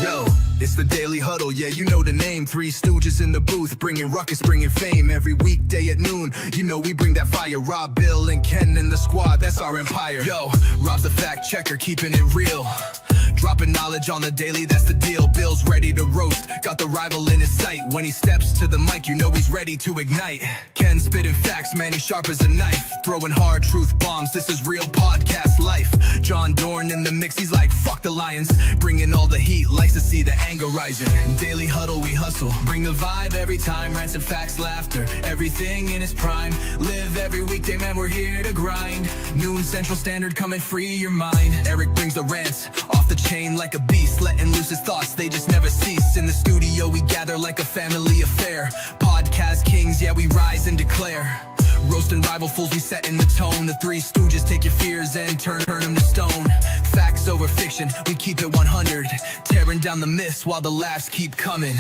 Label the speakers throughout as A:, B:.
A: Yo, it's the Daily Huddle, yeah, you know the name. Three stooges in the booth, bringing ruckus, bringing fame. Every weekday at noon, you know we bring that fire. Rob, Bill, and Ken in the squad, that's our empire. Yo, Rob's the fact checker, keeping it real. Dropping knowledge on the daily, that's the deal. Bill's ready to roast, got the rival in his sight. When he steps to the mic, you know he's ready to ignite. Ken spitting facts, man, he's sharp as a knife. Throwing hard truth bombs, this is real podcast life. John Dorn in the mix, he's like, fuck the Lions. Bringing all the heat, likes to see the anger rising. Daily Huddle, we hustle, bring the vibe every time. Rants and facts, laughter, everything in its prime. Live every weekday, man, we're here to grind. Noon Central Standard, come and free your mind. Eric brings the rants, off the chain like a beast, letting loose his thoughts, they just never cease. In the studio we gather like a family affair. Podcast kings, yeah, we rise and declare. Roasting rival fools, we setting the tone. The Three Stooges take your fears and turn them to stone. Facts over fiction, we keep it 100. Tearing down the myths while the laughs keep coming.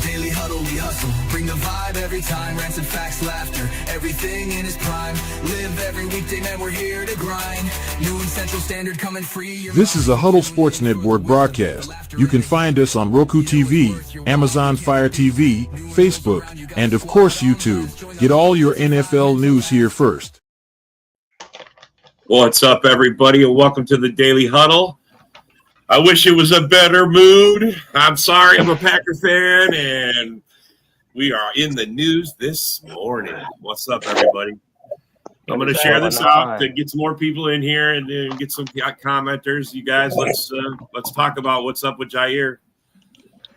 A: Daily Huddle, we hustle, bring the vibe every time. Rants and facts, laughter, everything in its prime. Live every weekday, man, we're here to grind. Noon Central Standard, coming free.
B: This is a Huddle Sports Network broadcast. You can find us on Roku TV, Amazon Fire TV, Facebook, and of course YouTube. Get all your NFL news here first.
C: What's up, everybody, and welcome to the Daily Huddle. I wish it was a better mood. I'm sorry, I'm a Packer fan, and we are in the news this morning. What's up, everybody? I'm going to share this out to get some more people in here and then get some commenters. You guys, let's talk about what's up with Jair.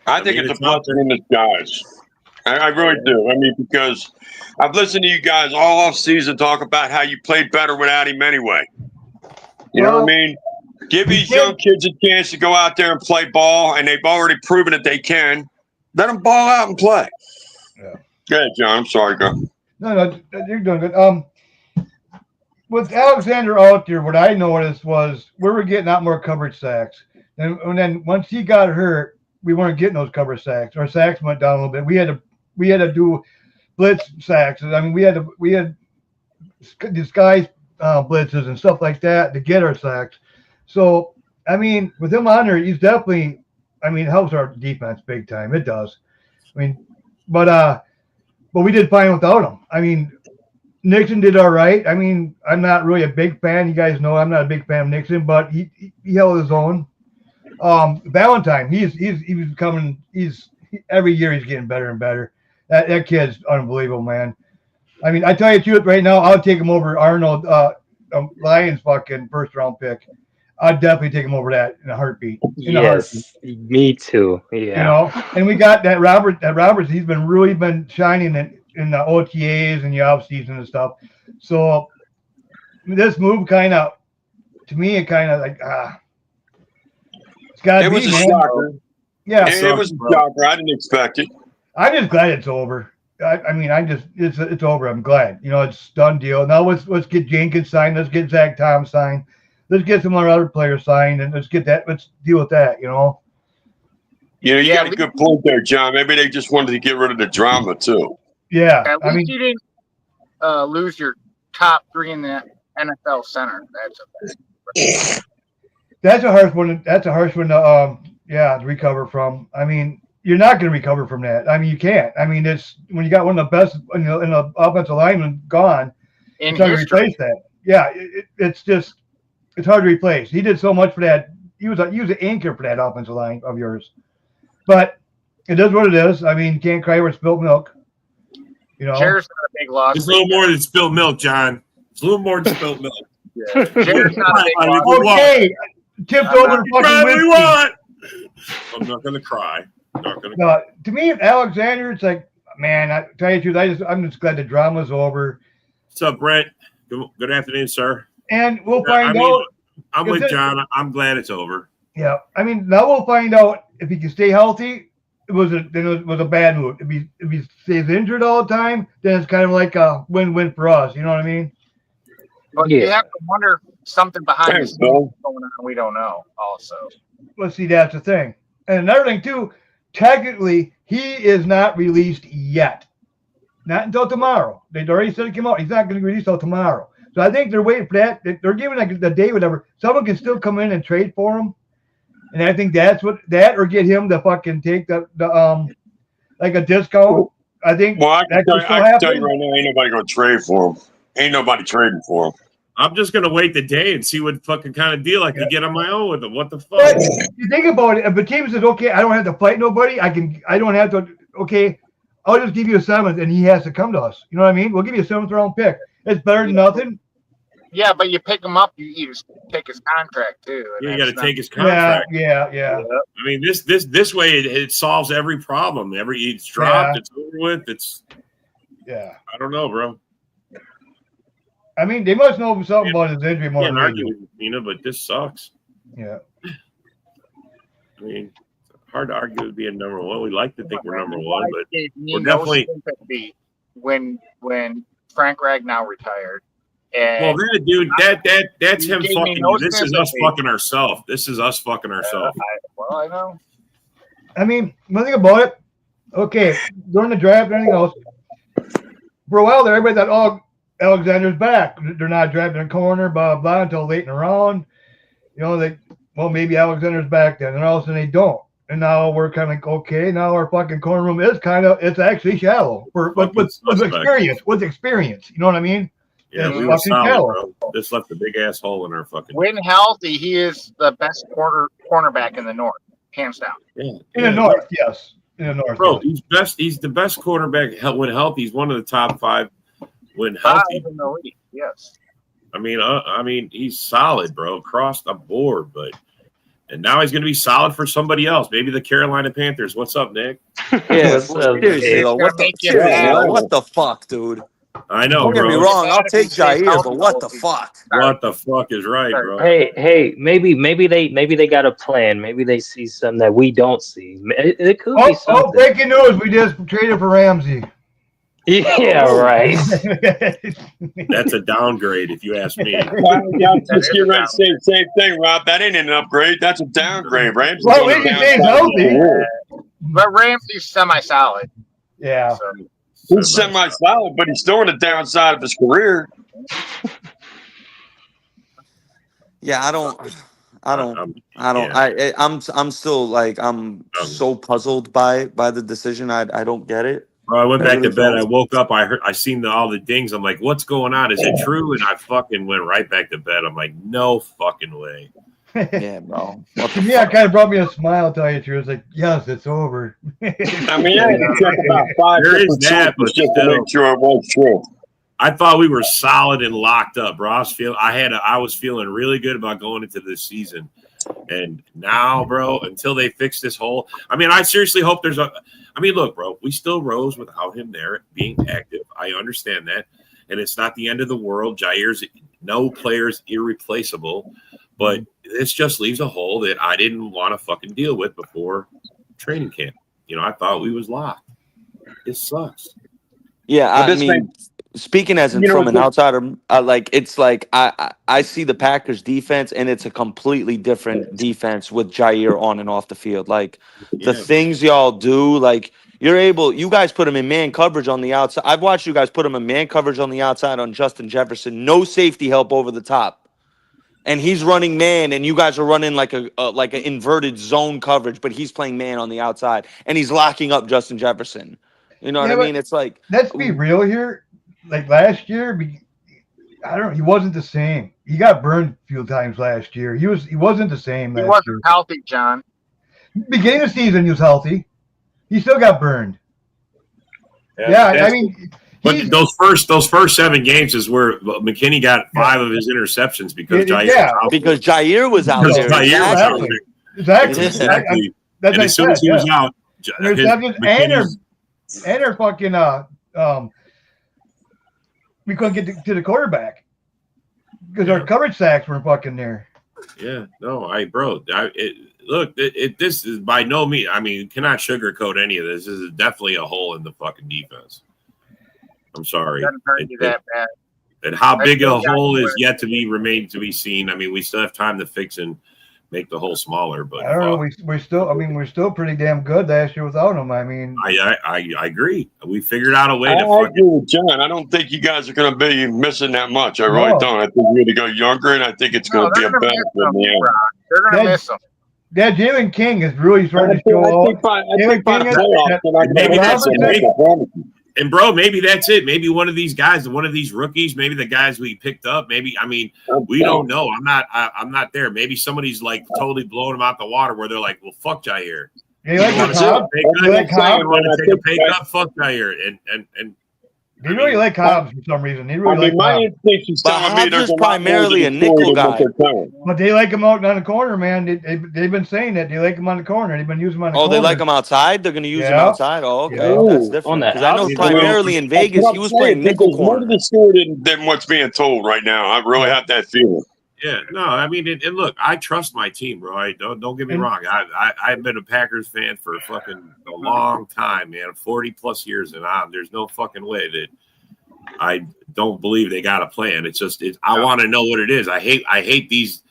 D: I think it's a blessing in disguise. I really do. I mean, because I've listened to you guys all off season talk about how you played better without him anyway. You know what I mean? Give these young kids a chance to go out there and play ball, and they've already proven that they can. Let them ball out and play. Yeah. Go ahead, John. I'm sorry, go.
E: No, you're doing good. With Alexander out there, what I noticed was we were getting out more coverage sacks. And then once he got hurt, we weren't getting those coverage sacks. Our sacks went down a little bit. We had to do blitz sacks. I mean, we had disguise blitzes and stuff like that to get our sacks. So, I mean, with him on there, he's definitely, I mean, helps our defense big time. It does. I mean, but we did fine without him. I mean, Nixon did all right. I mean, I'm not really a big fan. You guys know I'm not a big fan of Nixon, but he held his own. Valentine, he's coming. Every year he's getting better and better. That kid's unbelievable, man. I mean, I tell you the truth right now, I'll take him over Arnold, Lions fucking first round pick. I'd definitely take him over that in a heartbeat.
F: Me too. Yeah.
E: You know, and we got that Roberts. He's been shining in the OTAs and the off season and stuff. So this move kind of, to me, it kind of like it's got to be.
D: It was a shocker.
E: Yeah,
D: it was a shocker. I didn't expect it.
E: I'm just glad it's over. I mean, it's over. I'm glad. You know, it's done deal. Now let's get Jenkins signed. Let's get Zach Tom signed. Let's get some other players signed, and let's deal with that, you know?
D: You got a good point there, John. Maybe they just wanted to get rid of the drama, too.
E: Yeah.
G: At least you didn't lose your top three in the NFL center.
E: That's a harsh one. That's a harsh one to recover from. I mean, you're not going to recover from that. I mean, you can't. I mean, it's when you got one of the best in the offensive lineman gone, it's hard to replace that. Yeah, it's just – it's hard to replace. He did so much for that. He was an anchor for that offensive line of yours. But it is what it is. I mean, you can't cry over spilled milk. You know,
G: Jared's not a big loss.
C: It's a little more than spilled milk, John. It's a little more than spilled milk.
G: Yeah. Jared's not a big loss.
E: Okay, tipped over the fucking whiskey.
C: I'm not gonna cry.
E: No, to me, Alexander, it's like, man, I tell you the truth, I'm just glad the drama's over.
C: What's up, Brett? Good afternoon, sir.
E: And we'll find out.
C: I'm with John. I'm glad it's over.
E: Yeah, I mean, now we'll find out if he can stay healthy. It was a bad move. If he stays injured all the time, then it's kind of like a win-win for us. You know what I mean?
G: But you have to wonder something behind the scenes going on. We don't know. Also,
E: let's see. That's the thing. And another thing too. Technically, he is not released yet. Not until tomorrow. They already said it came out. He's not going to be released until tomorrow. So I think they're waiting for that. They're giving like the day, whatever. Someone can still come in and trade for him. And I think that's what that or get him to fucking take the like a discount. I think
D: Well, I
E: that
D: can
E: could still
D: tell you
E: happen.
D: right now, ain't nobody gonna trade for him. Ain't nobody trading for him.
C: I'm just gonna wait the day and see what fucking kind of deal I can get on my own with him. What the fuck?
E: But you think about it, if a team says, okay, I don't have to fight nobody, I don't have to, okay, I'll just give you a 7th and he has to come to us. You know what I mean? We'll give you a 7th round pick. It's better than nothing.
G: Yeah, but you pick him up, you just take his contract too.
C: Yeah, you got to take his contract.
E: Yeah.
C: I mean, this way it solves every problem. It's dropped. It's over with.
E: Yeah.
C: I don't know, bro.
E: I mean, they must know something about his injury more
C: Can't
E: than
C: argue with you, but this sucks.
E: Yeah.
C: I mean, it's hard to argue with being number one. We like to think we're number one, but we're
G: no
C: definitely
G: sympathy when Frank Ragnow retired. And
C: well, that dude, that's him fucking.
G: No
C: this is us fucking ourselves. This is us fucking ourselves.
G: I know.
E: I mean, one thing about it, okay, during the draft and everything else, for a while there, everybody thought, oh, Alexander's back. They're not drafting a corner, blah, blah, until late in the round. You know, maybe Alexander's back then. And all of a sudden they don't. And now we're kind of like, okay, now our fucking corner room is it's actually shallow. With experience. You know what I mean?
C: Yeah, we were solid, bro. Just left a big ass hole in our fucking.
G: When healthy, he is the best cornerback in the North, hands down.
C: Yeah.
E: In the North, yes. In the North,
C: bro.
E: Yes.
C: He's the best quarterback when healthy. He's one of the top 5 when healthy.
G: In the league, yes.
C: I mean, he's solid, bro, across the board. And now he's going to be solid for somebody else. Maybe the Carolina Panthers. What's up, Nick?
H: Yeah, seriously, what the fuck, dude?
C: I know,
H: Don't get me wrong. I'll take Jair, but what the fuck?
C: What the fuck is right, bro?
F: Hey, maybe they got a plan. Maybe they see something that we don't see. It could be something.
E: Oh, breaking news! We just traded for Ramsey.
F: Yeah, right.
C: That's a downgrade, if you ask me.
D: Just get ready to say the same thing, Rob. That ain't an upgrade. That's a downgrade, Ramsey.
E: Well, we can say healthy.
G: But Ramsey's semi-solid.
E: Yeah.
G: So.
D: He's semi-solid, but he's still on the downside of his career.
H: Yeah, I'm still like I'm so puzzled by the decision. I don't get it.
C: Bro, I went back to bed. I woke up. I seen all the dings. I'm like, what's going on? Is it true? And I fucking went right back to bed. I'm like, no fucking way.
H: Yeah, bro.
E: To me, it kind of brought me a smile. Tell you the truth, it's like, yes, it's over.
D: I mean, I had to check about 5
C: there is that, but
D: just to make sure it was true.
C: I thought we were solid and locked up, bro. I was feeling really good about going into this season, and now, bro, until they fix this hole. I mean, I seriously hope there's a. I mean, look, bro, we still rose without him there being active. I understand that, and it's not the end of the world. Jair's no player's irreplaceable, but this just leaves a hole that I didn't want to fucking deal with before training camp. You know, I thought we was locked. It sucks.
H: Yeah, I mean, speaking as from an outsider, it's like I see the Packers defense, and it's a completely different defense with Jair on and off the field. Like the things y'all do, like you guys put him in man coverage on the outside. I've watched you guys put him in man coverage on the outside on Justin Jefferson, no safety help over the top. And he's running man, and you guys are running like an inverted zone coverage, but he's playing man on the outside, and he's locking up Justin Jefferson. You know what I mean? It's like,
E: let's be real here. Like last year, I don't know. He wasn't the same. He got burned a few times last year. He wasn't the same.
G: He wasn't healthy, John.
E: Beginning of the season, he was healthy. He still got burned. Yeah, I mean.
C: But those first 7 games is where McKinney got 5 of his interceptions because
H: Jair was out there.
E: Exactly.
C: And as soon as he was out,
E: and they're fucking we couldn't get to the quarterback because our coverage sacks weren't fucking there.
C: Yeah, no, this is by no means. I mean, cannot sugarcoat any of this. This is definitely a hole in the fucking defense. I'm sorry.
G: That bad.
C: And how big a hole is yet remain to be seen. I mean, we still have time to fix and make the hole smaller. But
E: I don't know. We're still pretty damn good last year without him. I mean,
C: I agree. We figured out a way to.
D: I agree with John. I don't think you guys are going to be missing that much. I really don't. I think we're going to go younger, and I think it's going to be a benefit.
G: They're going to miss him.
E: that Jalen King is really starting to show
D: I
E: out.
D: think by the playoffs, they're not
C: Maybe
D: gonna
C: that's
D: have
C: it.
D: to make it.
C: And bro, maybe that's it. Maybe one of these guys, one of these rookies, maybe the guys we picked up. Maybe we don't know. I'm not there. Maybe somebody's like totally blowing them out the water where they're like, well, fuck Jair.
E: You like
C: want
E: Cobb?
C: to
E: like Cobb?
C: take a pay cut? Fuck Jair. And
E: they really like Cobb for some reason. They really like
D: my
E: Cobb.
D: instinct is telling me
H: Hobbs
D: there's
H: is primarily a nickel guy.
E: But they like him out on the corner, man. They've been saying that they like him on the corner. They've been using him on the corner.
H: Oh, they like him outside? They're going to use him outside? Oh, okay.
E: Yeah.
H: That's different. Because I know primarily in Vegas, he was playing nickel
D: There's more to
H: corner.
D: the story than what's being told right now. I really have that feeling.
C: Yeah, no, I mean, and look, I trust my team, bro. Don't get me wrong. I've been a Packers fan for fucking a long time, man, 40 plus years, and there's no fucking way that I don't believe they got a plan. It's just I want to know what it is. I hate these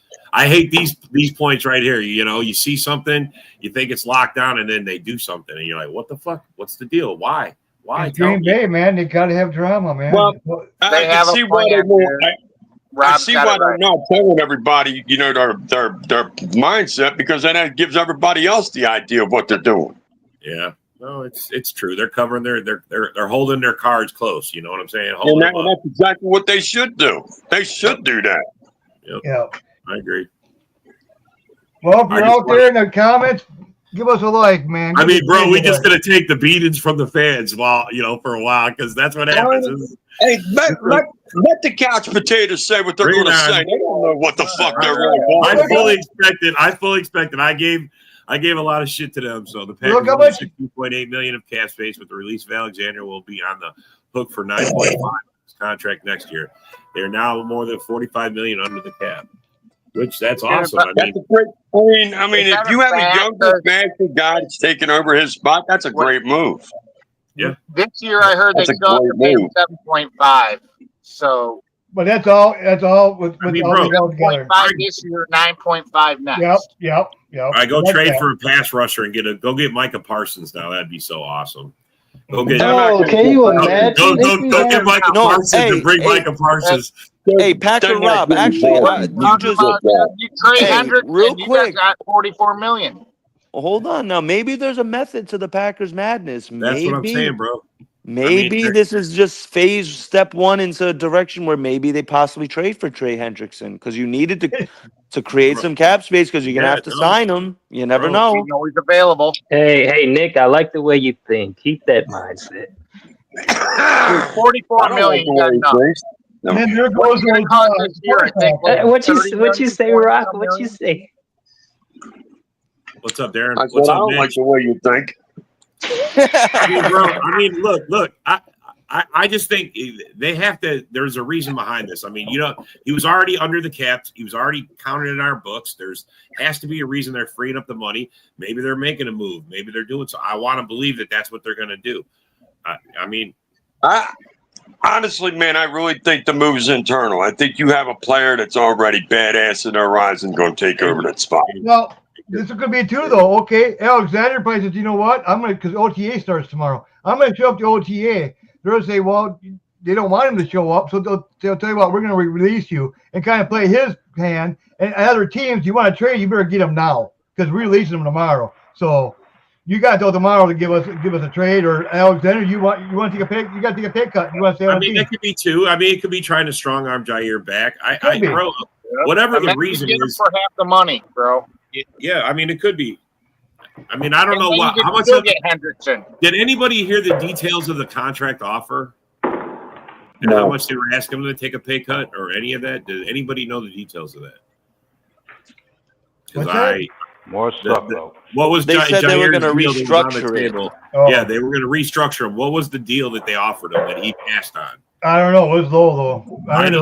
C: points right here. You know, you see something, you think it's locked down, and then they do something, and you're like, what the fuck? What's the deal? Why?
E: It's Green Bay, man. They got to have drama, man.
D: Well, I can see why they're not telling everybody, you know, their mindset, because then that gives everybody else the idea of what they're doing.
C: Yeah, no, it's true. They're covering they're holding their cards close. You know what I'm saying?
D: And that's exactly what they should do. They should do that.
C: Yep.
E: Yeah,
C: I agree.
E: Well, if you're out there in the comments, give us a like, man.
C: I mean, bro, we just gonna take the beatings from the fans for a while, because that's what happens.
D: Hey, let the couch potatoes say what they're going to say. They don't know what the fuck they're really doing.
C: I fully expected. I gave a lot of shit to them. So the Packers have $16.8 million of cap space, with the release of Alexander will be on the hook for $9.5 his contract next year. They're now more than $45 million under the cap, which that's awesome. I mean,
D: if you have a younger, faster guy that's taking over his spot, that's a great move.
C: Yeah.
G: This year, I heard they still have to pay 7.5. So,
E: but that's all. With
C: I mean,
E: all
C: bro,
E: together.
G: 5 this year, 9.5 next.
E: Yep.
C: I go trade for a pass rusher and go get Micah Parsons now. That'd be so awesome. Go get.
I: Can you imagine?
C: Go get Micah Parsons and bring Micah Parsons.
H: Hey, Packer Rob, actually, real quick,
G: got $44 million.
H: Well, hold on now. Maybe there's a method to the Packers' madness.
C: That's what I'm saying, bro.
H: Maybe this is just step one into a direction where maybe they possibly trade for Trey Hendrickson, because you needed to create some cap space, because you're gonna have to sign him. You never know.
G: He's always available.
F: Hey, Nick, I like the way you think. Keep that mindset.
G: $44 million.
E: And then there goes
G: this year, I think.
F: What you say, Rock? What you say?
C: What's up, Darren?
D: I don't like the way you think.
C: Look. I just think they have to. There's a reason behind this. I mean, you know, he was already under the cap. He was already counted in our books. Has to be a reason they're freeing up the money. Maybe they're making a move. Maybe they're doing so. I want to believe that that's what they're going to do.
D: Honestly, man, I really think the move is internal. I think you have a player that's already badass in their rise and going to take over that spot.
E: Well, this is going to be two, though. Okay, Alexander probably says, you know what? Because OTA starts tomorrow. I'm going to show up to OTA. They're going to say, well, they don't want him to show up, so they'll tell you what, we're going to release you and kind of play his hand. And other teams, you want to trade, you better get him now, because we're releasing him tomorrow. So you got till tomorrow to give us a trade, or Alexander, you want to take a pay? You got to take a pay cut. You want to stay on the team.
C: That could be two. It could be trying to strong arm Jair back. Bro, whatever the reason is,
G: for half the money, bro.
C: Yeah, it could be. I don't know how much.
G: Get Hendrickson.
C: Did anybody hear the details of the contract offer? And how much they were asking him to take a pay cut, or any of that? Did anybody know the details of that? Because
I: more stuff though.
C: What was
H: they said they were going to restructure it?
C: Yeah, they were going to restructure him. What was the deal that they offered him that he passed on?
E: I don't know. It was low though.
C: It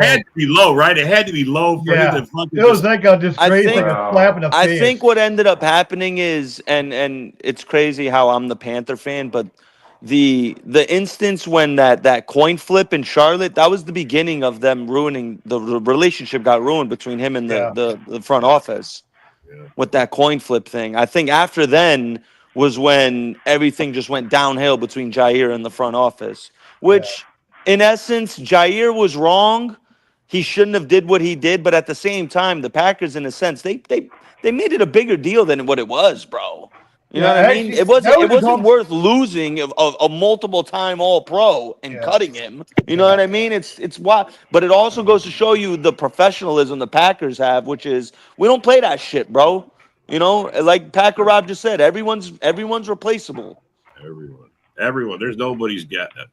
C: had to be low, right? It had to be low for him to fucking.
E: It was like a disgrace, like a slap in the face.
H: I think what ended up happening is, and it's crazy how I'm the Panther fan, but the instance when that coin flip in Charlotte, that was the beginning of them ruining the relationship. Got ruined between him and the front office with that coin flip thing. I think after then was when everything just went downhill between Jair and the front office, which. In essence, Jair was wrong, he shouldn't have did what he did. But at the same time, the Packers, in a sense, they made it a bigger deal than what it was, bro. You know what I mean? It wasn't worth losing a multiple time All Pro and cutting him. You know what I mean? It's why, but it also goes to show you the professionalism the Packers have, which is we don't play that shit, bro. You know, like Packer Rob just said, everyone's replaceable.
C: Everyone. There's nobody's got that.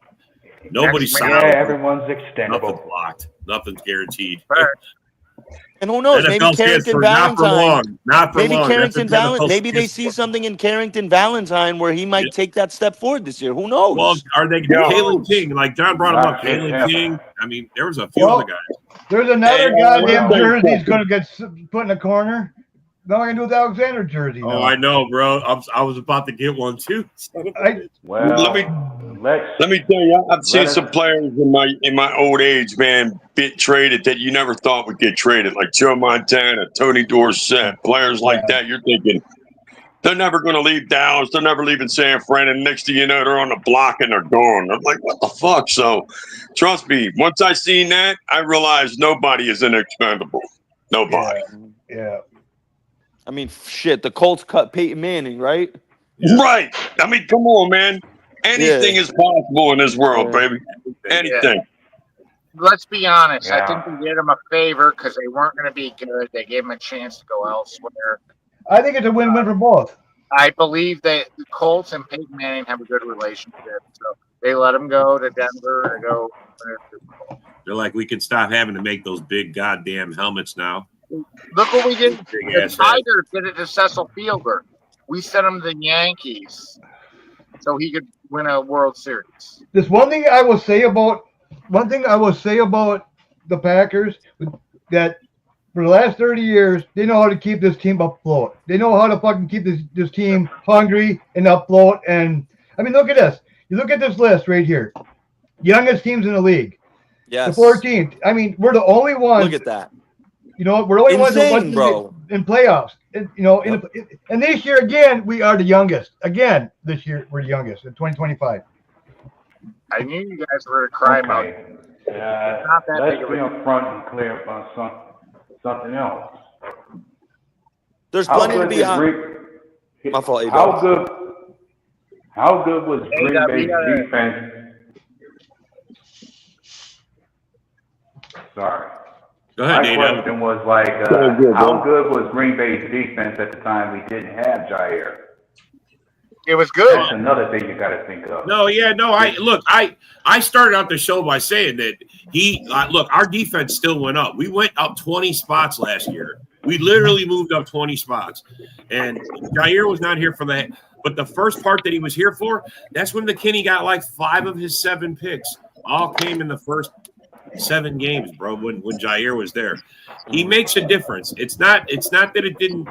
C: Nobody's
I: solid. Yeah, everyone's extendable.
C: Nothing's locked. Nothing's guaranteed.
H: And who knows? Maybe Carrington Valentine.
C: Not for long.
H: Carrington Valentine. Maybe they see something in Carrington Valentine where he might take that step forward this year. Who knows?
C: Well, are they Kalen King? Like John brought him up, Kalen King. I mean, there was a few other guys.
E: There's another goddamn jersey he's going to get put in the corner. Now I can do with Alexander jersey.
C: Oh, I know, bro. I was about to get one too.
D: Let me tell you, I've seen some players in my old age, man, get traded that you never thought would get traded, like Joe Montana, Tony Dorsett, players like that. You're thinking they're never going to leave Dallas, they're never leaving San Fran, and next thing you know, they're on the block and they're gone. I'm like, what the fuck? So, trust me, once I seen that, I realized nobody is inexpendable. Nobody.
E: Yeah.
H: I mean, shit, the Colts cut Peyton Manning, right?
D: Right. I mean, come on, man. Anything is possible in this world, baby. Anything.
G: Let's be honest. I think they did him a favor because they weren't going to be good. They gave him a chance to go elsewhere.
E: I think it's a win-win for both.
G: I believe that the Colts and Peyton Manning have a good relationship. So they let him go to Denver and go.
C: They're like, we can stop having to make those big goddamn helmets now.
G: Look what we did. The Tigers did it to Cecil Fielder. We sent him to the Yankees so he could win a World Series.
E: There's one thing I will say about the Packers, that for the last 30 years, they know how to keep this team afloat. They know how to fucking keep this team hungry and afloat. And I mean, look at this. You look at this list right here. Youngest teams in the league.
H: Yes.
E: The 14th. I mean, we're the only ones.
H: Look at that.
E: You know, we're the only ones that
H: bro.
E: in playoffs. And, you know, and this year again, we are the youngest. Again, this year we're the youngest in 2025.
G: I knew you guys were going to cry about it. Not that
I: let's
G: big of
I: be upfront and clear about something else.
H: There's plenty to be on. My fault.
I: How good was Green Bay's defense? Sorry.
C: Go ahead,
I: My question was like, how good was Green Bay's defense at the time we didn't have Jair?
G: It was good.
I: That's another thing you got to think of.
C: I started out the show by saying that our defense still went up. We went up 20 spots last year. We literally moved up 20 spots, and Jair was not here for that. But the first part that he was here for, that's when McKinney got like 5 of his 7 picks. All came in the first 7 games, bro. When Jair was there, he makes a difference. It's not that it didn't.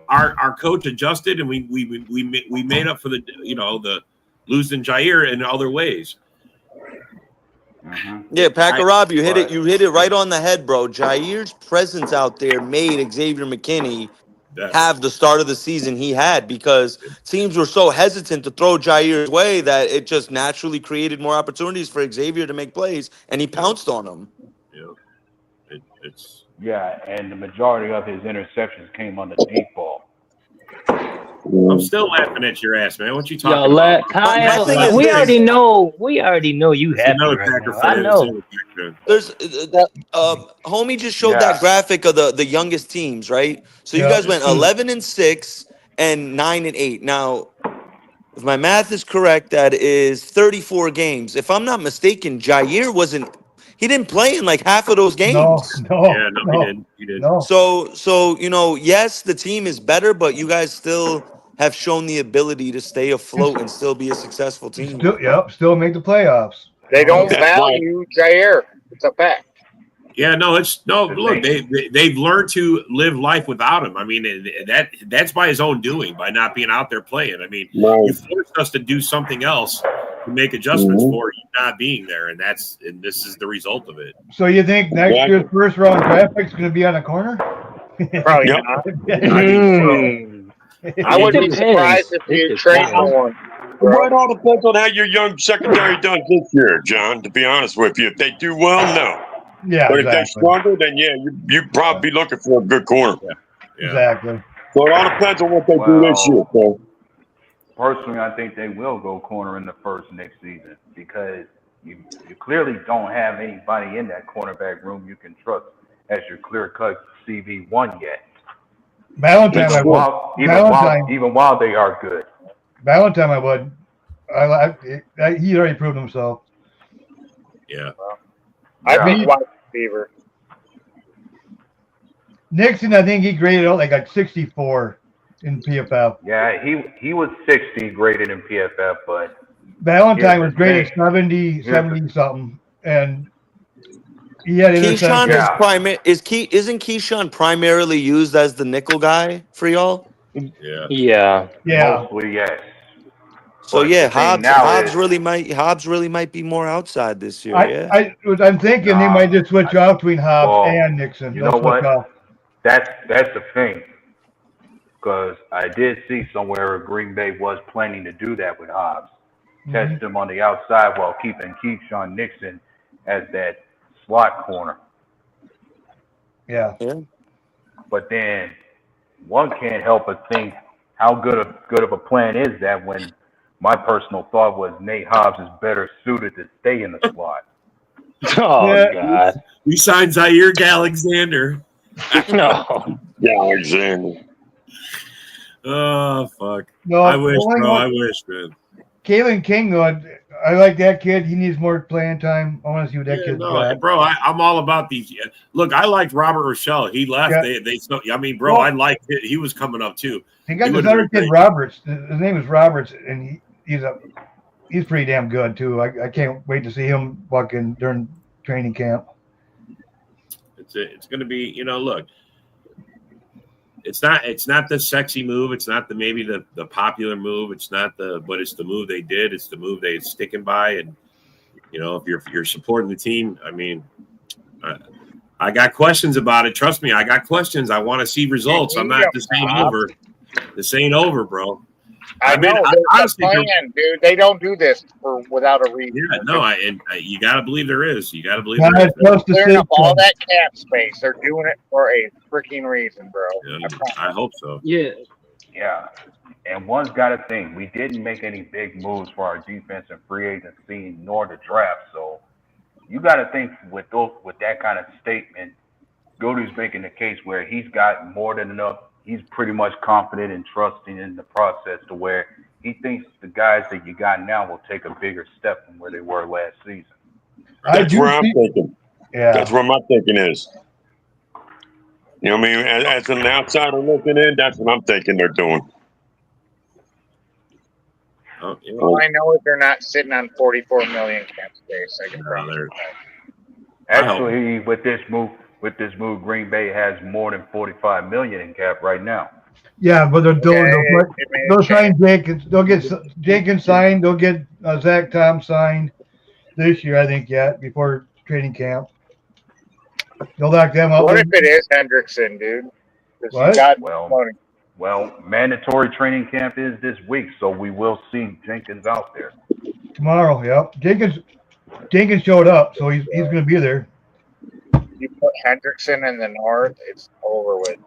C: Our coach adjusted, and we made up for the losing Jair in other ways.
I: Mm-hmm.
H: Yeah, Packer Rob, you hit it right on the head, bro. Jair's presence out there made Xavier McKinney have the start of the season he had, because teams were so hesitant to throw Jair's way that it just naturally created more opportunities for Xavier to make plays, and he pounced on them.
I: Yeah, and the majority of his interceptions came on the deep ball.
C: I'm still laughing at your ass, man. What you talking about?
F: Kyle, we already know you happy right now. I know.
H: There's homie just showed that graphic of the youngest teams, right? So you guys went 11-6 and 9-8. Now, if my math is correct, that is 34 games. If I'm not mistaken, Jair he didn't play in like half of those games.
C: He didn't.
H: So yes, the team is better, but you guys still have shown the ability to stay afloat and still be a successful team.
E: Still make the playoffs.
G: They don't value Jair. It's a fact.
C: Yeah, look, they've learned to live life without him. I mean, that's by his own doing, by not being out there playing. I mean, you forced us to do something else to make adjustments for you not being there, and this is the result of it.
E: So you think next year's first round draft pick is going to be on the corner?
G: Probably not. I wouldn't be surprised if you trade someone.
D: It all depends on how your young secondary does this year, John, to be honest with you. If they do well, no.
E: Yeah,
D: But if they're
E: exactly.
D: stronger, then you'd probably be looking for a good corner.
C: Yeah.
E: Exactly.
D: So it all depends on what they do this year. So.
I: Personally, I think they will go corner in the first next season because you clearly don't have anybody in that cornerback room you can trust as your clear-cut CV1 yet.
E: Valentine,
I: Even while they are good.
E: Valentine, I would. He already proved himself.
C: Yeah.
G: I think wide receiver.
E: Nixon, I think he graded out like 64 in PFF.
I: Yeah, he was 60 graded in PFF, but
E: Valentine was graded 70 something, and he had
H: Keyshawn
E: interceptions.
H: isn't Keyshawn primarily used as the nickel guy for y'all?
F: Yeah.
I: Mostly, yes.
H: So
I: But
H: yeah,
I: the thing
H: Hobbs really might be more outside this year.
E: I'm thinking they might just switch off between Hobbs and Nixon.
I: You know what? That's the thing. Because I did see somewhere Green Bay was planning to do that with Hobbs. Test him on the outside while keeping Keyshawn Nixon as that slot corner.
E: Yeah.
I: But then one can't help but think how good of a plan is that when my personal thought was Nate Hobbs is better suited to stay in the slot.
F: God.
C: We signed Zaire Alexander.
F: No.
D: Alexander.
C: Oh, fuck.
E: No,
C: I wish, bro. I wish, man.
E: Kalen King, though, I like that kid. He needs more playing time. I want to see what that kid's got.
C: Bro, I'm all about these. Look, I liked Robert Rochelle. He left.
E: Yeah.
C: I liked it. He was coming up, too.
E: He got this other kid, Roberts. His name is Roberts, and he's pretty damn good, too. I can't wait to see him walking during training camp.
C: It's going to be, look. It's not the sexy move. It's not the popular move. It's the move they did. It's the move they're sticking by. And if you're supporting the team, I mean, I got questions about it. Trust me, I got questions. I want to see results. I'm not this ain't over. This ain't over, bro.
G: I know. Honestly, dude, they don't do this without a reason.
C: Yeah, no, you got to believe there is. You got to believe
G: there is. Clearing up all that cap space. They're doing it for a freaking reason, bro.
C: Yeah, I hope so.
F: Yeah.
I: Yeah. And one's got to think, we didn't make any big moves for our defense and free agency nor the draft. So you got to think with that kind of statement, Gutey's making the case where he's got more than enough. He's pretty much confident and trusting in the process to where he thinks the guys that you got now will take a bigger step from where they were last season.
D: That's where I'm thinking.
E: Yeah.
D: That's where my thinking is. You know what I mean? As an outsider looking in, that's what I'm thinking they're doing.
G: All I know is they're not sitting on $44 million cap space. I can promise you that.
I: Actually, with this move, Green Bay has more than $45 million in cap right now.
E: Yeah, but they'll sign Jenkins. They'll get Jenkins signed. They'll get Zach Tom signed this year, I think, before training camp. They'll lock them up.
G: What if it is Hendrickson, dude?
E: What?
I: Well, mandatory training camp is this week, so we will see Jenkins out there
E: tomorrow. Yep, Jenkins showed up, so he's going to be there.
G: You put Hendrickson in the north, it's over with.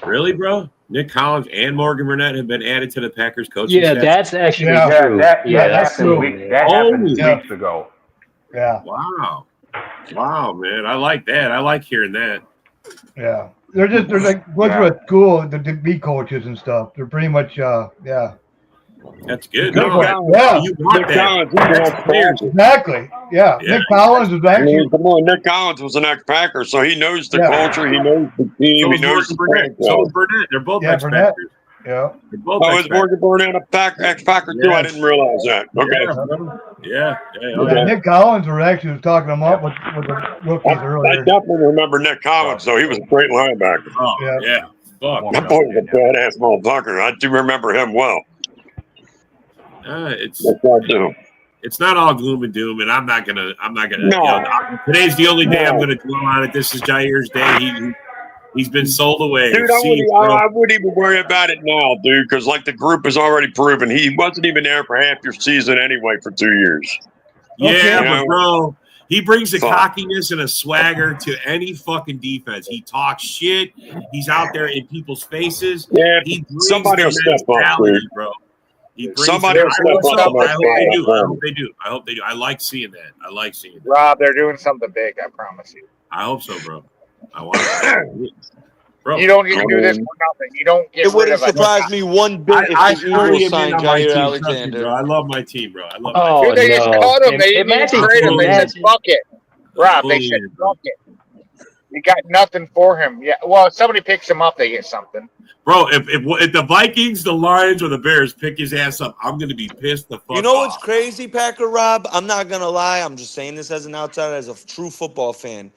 C: Really, bro? Nick Collins and Morgan Burnett have been added to the Packers coaching staff?
F: That's actually true.
I: That happened weeks ago.
E: Yeah.
C: Wow, man. I like that. I like hearing that.
E: Yeah. They're like with school, the B coaches and stuff. They're pretty much
C: That's good.
E: You want that. Exactly. Yeah. Nick Collins was actually.
D: Come on, Nick Collins was an ex-Packer, so he knows the culture, he knows the team, he knows the
C: Burnett. So is Burnett. They're both ex-Packers.
E: Yeah.
D: Is Morgan Burnett a ex-Packer too? I didn't realize that. Okay.
C: Yeah.
E: Nick Collins was talking him up with the rookies earlier.
D: I definitely remember Nick Collins, though. He was a great linebacker.
C: Oh, yeah. Fuck.
D: That boy was a badass motherfucker. I do remember him well.
C: It's
D: do.
C: It's not all gloom and doom, and I'm not gonna. No. Today's the only day I'm gonna dwell on it. This is Jaire's day. He's been sold away.
D: Dude, I wouldn't even worry about it now, dude, because like the group has already proven he wasn't even there for half your season anyway for 2 years.
C: Yeah,
E: Okay.
C: but bro, he brings a cockiness and a swagger to any fucking defense. He talks shit. He's out there in people's faces.
D: Yeah,
C: He brings
D: somebody will
C: the
D: step up,
C: mentality,
D: dude.
C: bro. He brings
D: Somebody will step up.
C: I hope they do. I hope they do. I hope they do. I like seeing that. I like seeing that.
G: Rob, they're doing something big. I promise you.
C: I hope so, bro. I want to. Bro,
G: You don't get to do this for nothing. You don't get
H: It
G: rid
H: wouldn't
G: of
H: surprise me one bit
C: I
H: if the
C: fully
H: Eagles
C: am in
H: signed
C: on my
H: Jair
C: team.
H: Alexander.
C: Trust me, bro. I love my team, bro. I love my
F: Oh,
C: team.
G: Dude, they just
F: no.
G: caught him. They didn't even
F: Imagine-
G: trade him. They said,
F: imagine.
G: fuck it. Rob, they
C: Fully
G: said,
C: in, bro.
G: fuck it. You got nothing for him. Yeah. Well, if somebody picks him up, they get something.
C: Bro, if the Vikings, the Lions, or the Bears pick his ass up, I'm gonna be pissed the fuck
H: You know
C: off.
H: what's crazy, Packer Rob? I'm not gonna lie. I'm just saying this as an outsider, as a true football fan.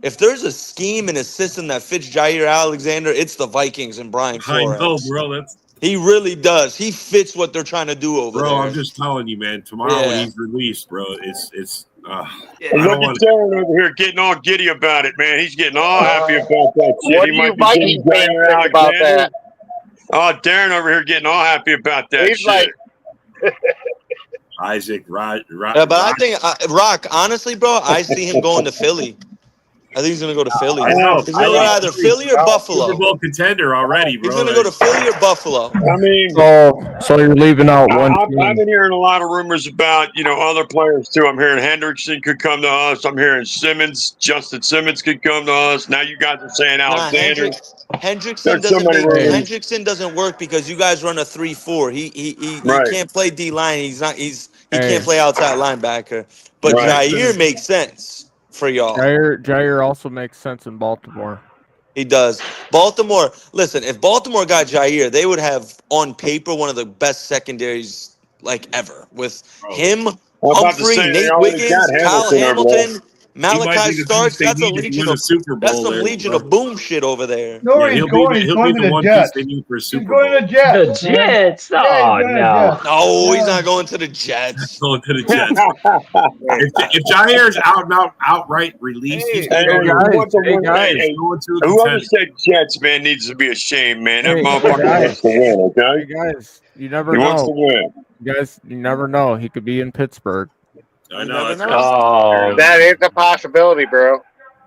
H: If there's a scheme and a system that fits Jair Alexander, it's the Vikings and Brian Flores.
C: I know, bro. That's
H: He really does. He fits what they're trying to do over
C: bro.
H: there.
C: I'm just telling you, man. Tomorrow when he's released, bro, it's. I
D: Look
C: don't
D: at
C: want.
D: Darren over here getting all giddy about it, man. He's getting all happy about that shit.
G: What
D: He
G: do
D: might
G: you
D: be
G: Viking
D: getting
G: fans
D: Jair
G: think about
D: Alexander.
G: that?
D: Oh, Darren over here getting all happy about that
G: He's
D: shit.
G: like,
C: Isaac,
H: Yeah, but I think Rock, honestly, bro, I see him going to Philly. I think he's gonna go to Philly.
C: I know.
H: He's gonna go to either Philly or Buffalo.
C: Super Bowl contender already, bro.
H: He's gonna go to Philly or Buffalo.
D: I mean,
J: So you're leaving out one
D: I've
J: team.
D: been hearing a lot of rumors about, other players too. I'm hearing Hendrickson could come to us. I'm hearing Justin Simmons could come to us. Now you guys are saying Alexander.
H: Hendrickson
D: There's so many rumors.
H: Hendrickson doesn't work because you guys run a 3-4. He
D: Right.
H: can't play D line. He
J: Hey.
H: can't play outside linebacker. But
D: Right.
H: Jair makes sense for y'all.
J: Jair also makes sense in Baltimore.
H: He does. Baltimore, listen, if Baltimore got Jair, they would have on paper one of the best secondaries like ever. With him,
D: I'm about to
H: Humphrey,
D: say, they
H: Nate
D: already
H: Wiggins,
D: got
H: Kyle
D: Hamilton over there.
H: Hamilton,
C: He might
H: Malachi
C: be the
H: Starks.
C: piece they
H: That's a
C: need to
H: legion
C: win a
H: of
C: Super
H: that's
C: Bowl
H: some
C: there,
H: legion
C: bro.
H: of boom shit over there.
E: No,
C: Yeah,
E: he's going to the
C: one
E: Jets.
C: piece they need for a
E: He's
C: Super
E: going
C: Bowl.
E: to the Jets.
F: The Jets.
E: Yeah,
F: Oh,
E: he's going to the
F: no.
E: Jets.
H: No, he's
E: Yeah.
H: not going to the Jets.
C: Going to the Jets. if Jair's outright released, he's
D: Hey,
C: going
J: guys,
C: to a
D: whoever
C: contender.
D: said Jets, man, needs to be ashamed, man. That
J: Hey,
D: motherfucker
J: guys.
D: wants to win,
J: Hey
D: okay?
J: guys, you never
D: He wants to
J: know.
D: win.
J: You never know. He could be in Pittsburgh.
C: I
H: You
C: know.
H: never
C: That's
H: know.
F: Oh,
G: that is a possibility, bro.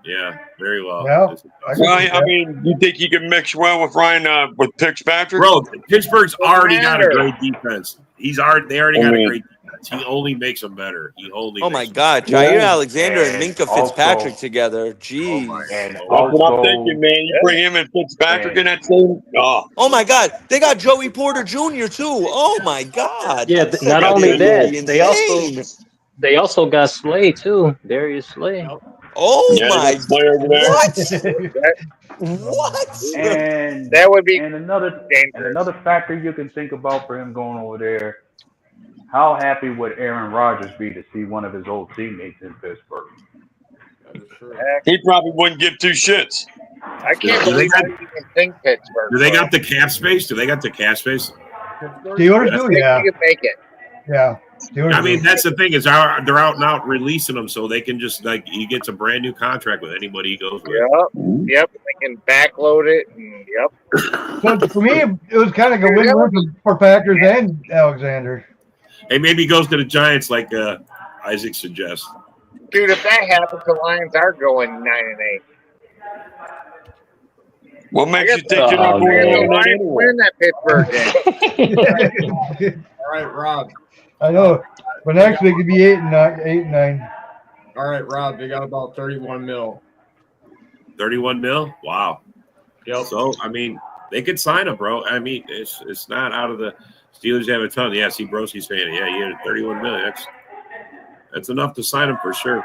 C: Yeah, very well.
E: Well,
D: Well, I mean, you think you can mix well with Ryan, with Fitzpatrick?
C: Bro, Pittsburgh's already got a
G: matter.
C: great defense. They already got a great defense. He only makes them better.
H: Oh my God, Jair Alexander and Minka
I: Also-
H: Fitzpatrick together. Jeez.
I: And
D: That's what I'm
I: also,
D: thinking, man. You bring him and Fitzpatrick in that team? Oh,
H: Oh my God, they got Joey Porter Jr. too. Oh my God.
F: yeah.
H: That's
F: Not
H: gonna
F: only
H: be
F: that,
H: insane.
F: they also got Slay too. Darius Slay.
H: Oh
D: yeah,
H: my.
D: that player over there.
H: What?
I: and
G: That would be
I: and another
G: dangerous.
I: factor you can think about for him going over there. How happy would Aaron Rodgers be to see one of his old teammates in Pittsburgh?
D: He probably wouldn't give two shits.
G: I can't
C: Do they
G: believe I didn't even think Pittsburgh.
C: Do they
G: bro.
C: got the cap space?
E: Steelers do,
G: Think
E: yeah.
G: you can make it.
E: Yeah. Steelers
C: I mean,
E: do.
C: that's the thing is they're out and out releasing them so they can just he gets a brand new contract with anybody he goes with.
G: Yep. They can backload it. And, yep.
E: So for me, it was kind of a win-win for Packers and Alexander.
C: Hey, maybe he goes to the Giants like Isaac suggests.
G: Dude, if that happens, the Lions are going 9-8.
D: What makes you think
F: Oh,
D: you're not
F: man.
G: The
D: going
G: Lions
D: anyway?
G: win that Pittsburgh game.
K: All right, Rob.
E: I know, but next week it'd be 8-9.
K: All right, Rob. They got about 31 mil.
C: 31 mil? Wow.
K: Yep.
C: So, I mean, they could sign him, bro. I mean, it's not out of the Steelers have a ton. Yeah, see Broski's saying it. Yeah, he had 31 million. That's enough to sign him for sure.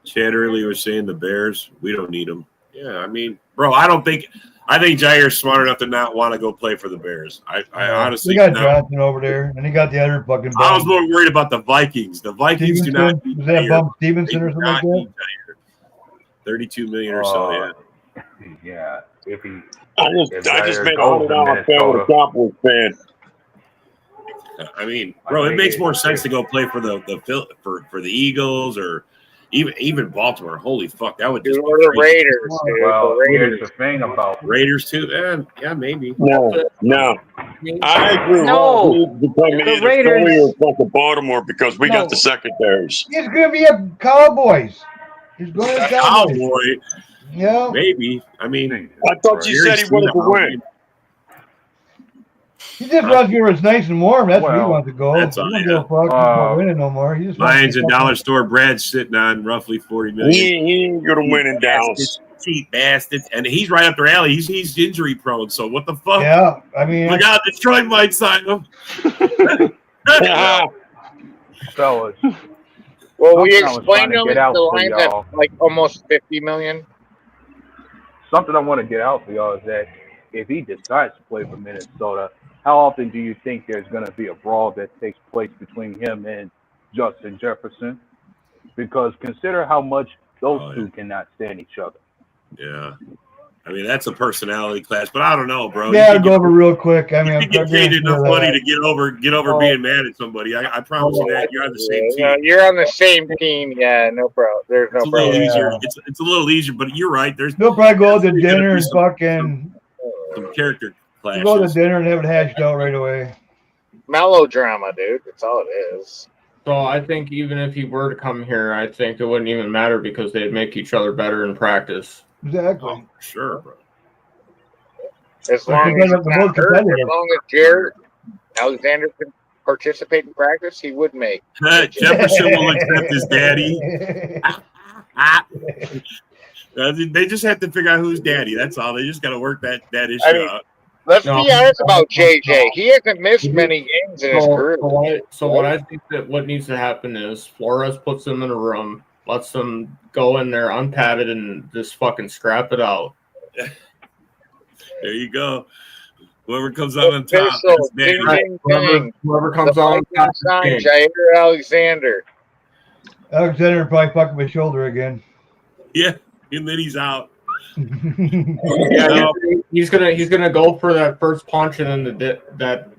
C: Chad earlier was saying the Bears, we don't need him. Yeah, I mean, bro, I think Jair's smart enough to not want to go play for the Bears. I honestly
E: We got Johnson over there, and he got the other fucking bum.
C: I was more worried about the Vikings. The Vikings do not need
E: Was that
C: Jair.
E: bum Stevenson
C: They
E: or
C: do
E: something like
C: not
E: that?
C: need Jair. 32 million or so, yeah.
I: Yeah, if he.
D: I
I: If
D: just
I: Jair
D: made
I: goes to
D: $100 fan with a Cowboys fan.
C: I mean, bro, it makes more sense to go play for the Eagles or Even Baltimore. Holy fuck, that would
G: Dude,
C: just be
G: or the
C: crazy.
G: Raiders, dude.
I: Well,
G: The
I: here's
G: Raiders.
I: the thing about
C: Raiders too. Yeah, maybe.
D: No. I agree.
F: No,
D: He needs to become
F: the
D: either Philly
F: Raiders.
D: or fucking Baltimore because we got
F: No,
D: the secondaries.
E: He's gonna be a Cowboys. He's going to Cowboys.
C: Cowboy,
E: Yeah.
C: maybe. I mean,
D: I thought you said he wanted to win.
E: He just wants to be where it's nice and warm. That's where he
I: Well,
E: wants to go.
C: that's
E: He
C: all,
E: don't give a fuck about winning no more. He just wants
C: Lions
E: to
C: and Dollar Store Brad's sitting on roughly $40 million.
D: He ain't gonna win in Dallas.
C: Cheap bastards, and he's right up their alley. He's injury prone. So what the fuck?
E: Yeah, I mean,
C: Look out, Detroit might sign him.
I: fellas.
G: Well, we
I: something I was
G: explained
I: trying
G: to him
I: get out
G: the
I: for
G: Lions
I: y'all.
G: at like almost 50 million.
I: Something I want to get out for y'all is that if he decides to play for Minnesota, how often do you think there's going to be a brawl that takes place between him and Justin Jefferson? Because consider how much those two cannot stand each other.
C: Yeah. I mean, that's a personality clash, but I don't know, bro.
E: yeah, I'll go over real quick. I mean,
C: You get paid enough money to get over being mad at somebody. I promise you that. You're on the same team.
G: Yeah, you're on the same team. Yeah, no problem. There's no
C: It's a little
G: problem.
C: easier. It's a little easier, but you're right. There's
E: He'll probably go to
C: gonna
E: dinner
C: be
E: and fucking
C: some character
E: he'll go to
C: clashes.
E: dinner and have it hashed out right away.
G: Melodrama, dude. That's all it is.
J: So I think even if he were to come here, I think it wouldn't even matter because they'd make each other better in practice.
E: Exactly.
C: Oh, sure, bro.
G: As long as he's
E: the
G: not
E: most
G: hurt, as
E: competitive.
G: long as Jared Alexander can participate in practice, he would make.
C: Jefferson will accept his daddy. They just have to figure out who's daddy. That's all. They just got to work that issue out.
G: Let's be honest about JJ. He hasn't missed many games in his career.
J: What I think that what needs to happen is Flores puts them in a room, lets them go in there unpadded and just fucking scrap it out.
C: There you go. Whoever comes out on top.
G: Official,
C: that's daddy.
G: ding, ding, ding.
J: Whoever comes
G: The
J: on
G: fight
J: top.
G: signed Jair Alexander.
E: Alexander probably fucking his shoulder again.
C: Yeah, and then he's out.
J: Yeah, he's gonna go for that first punch and then that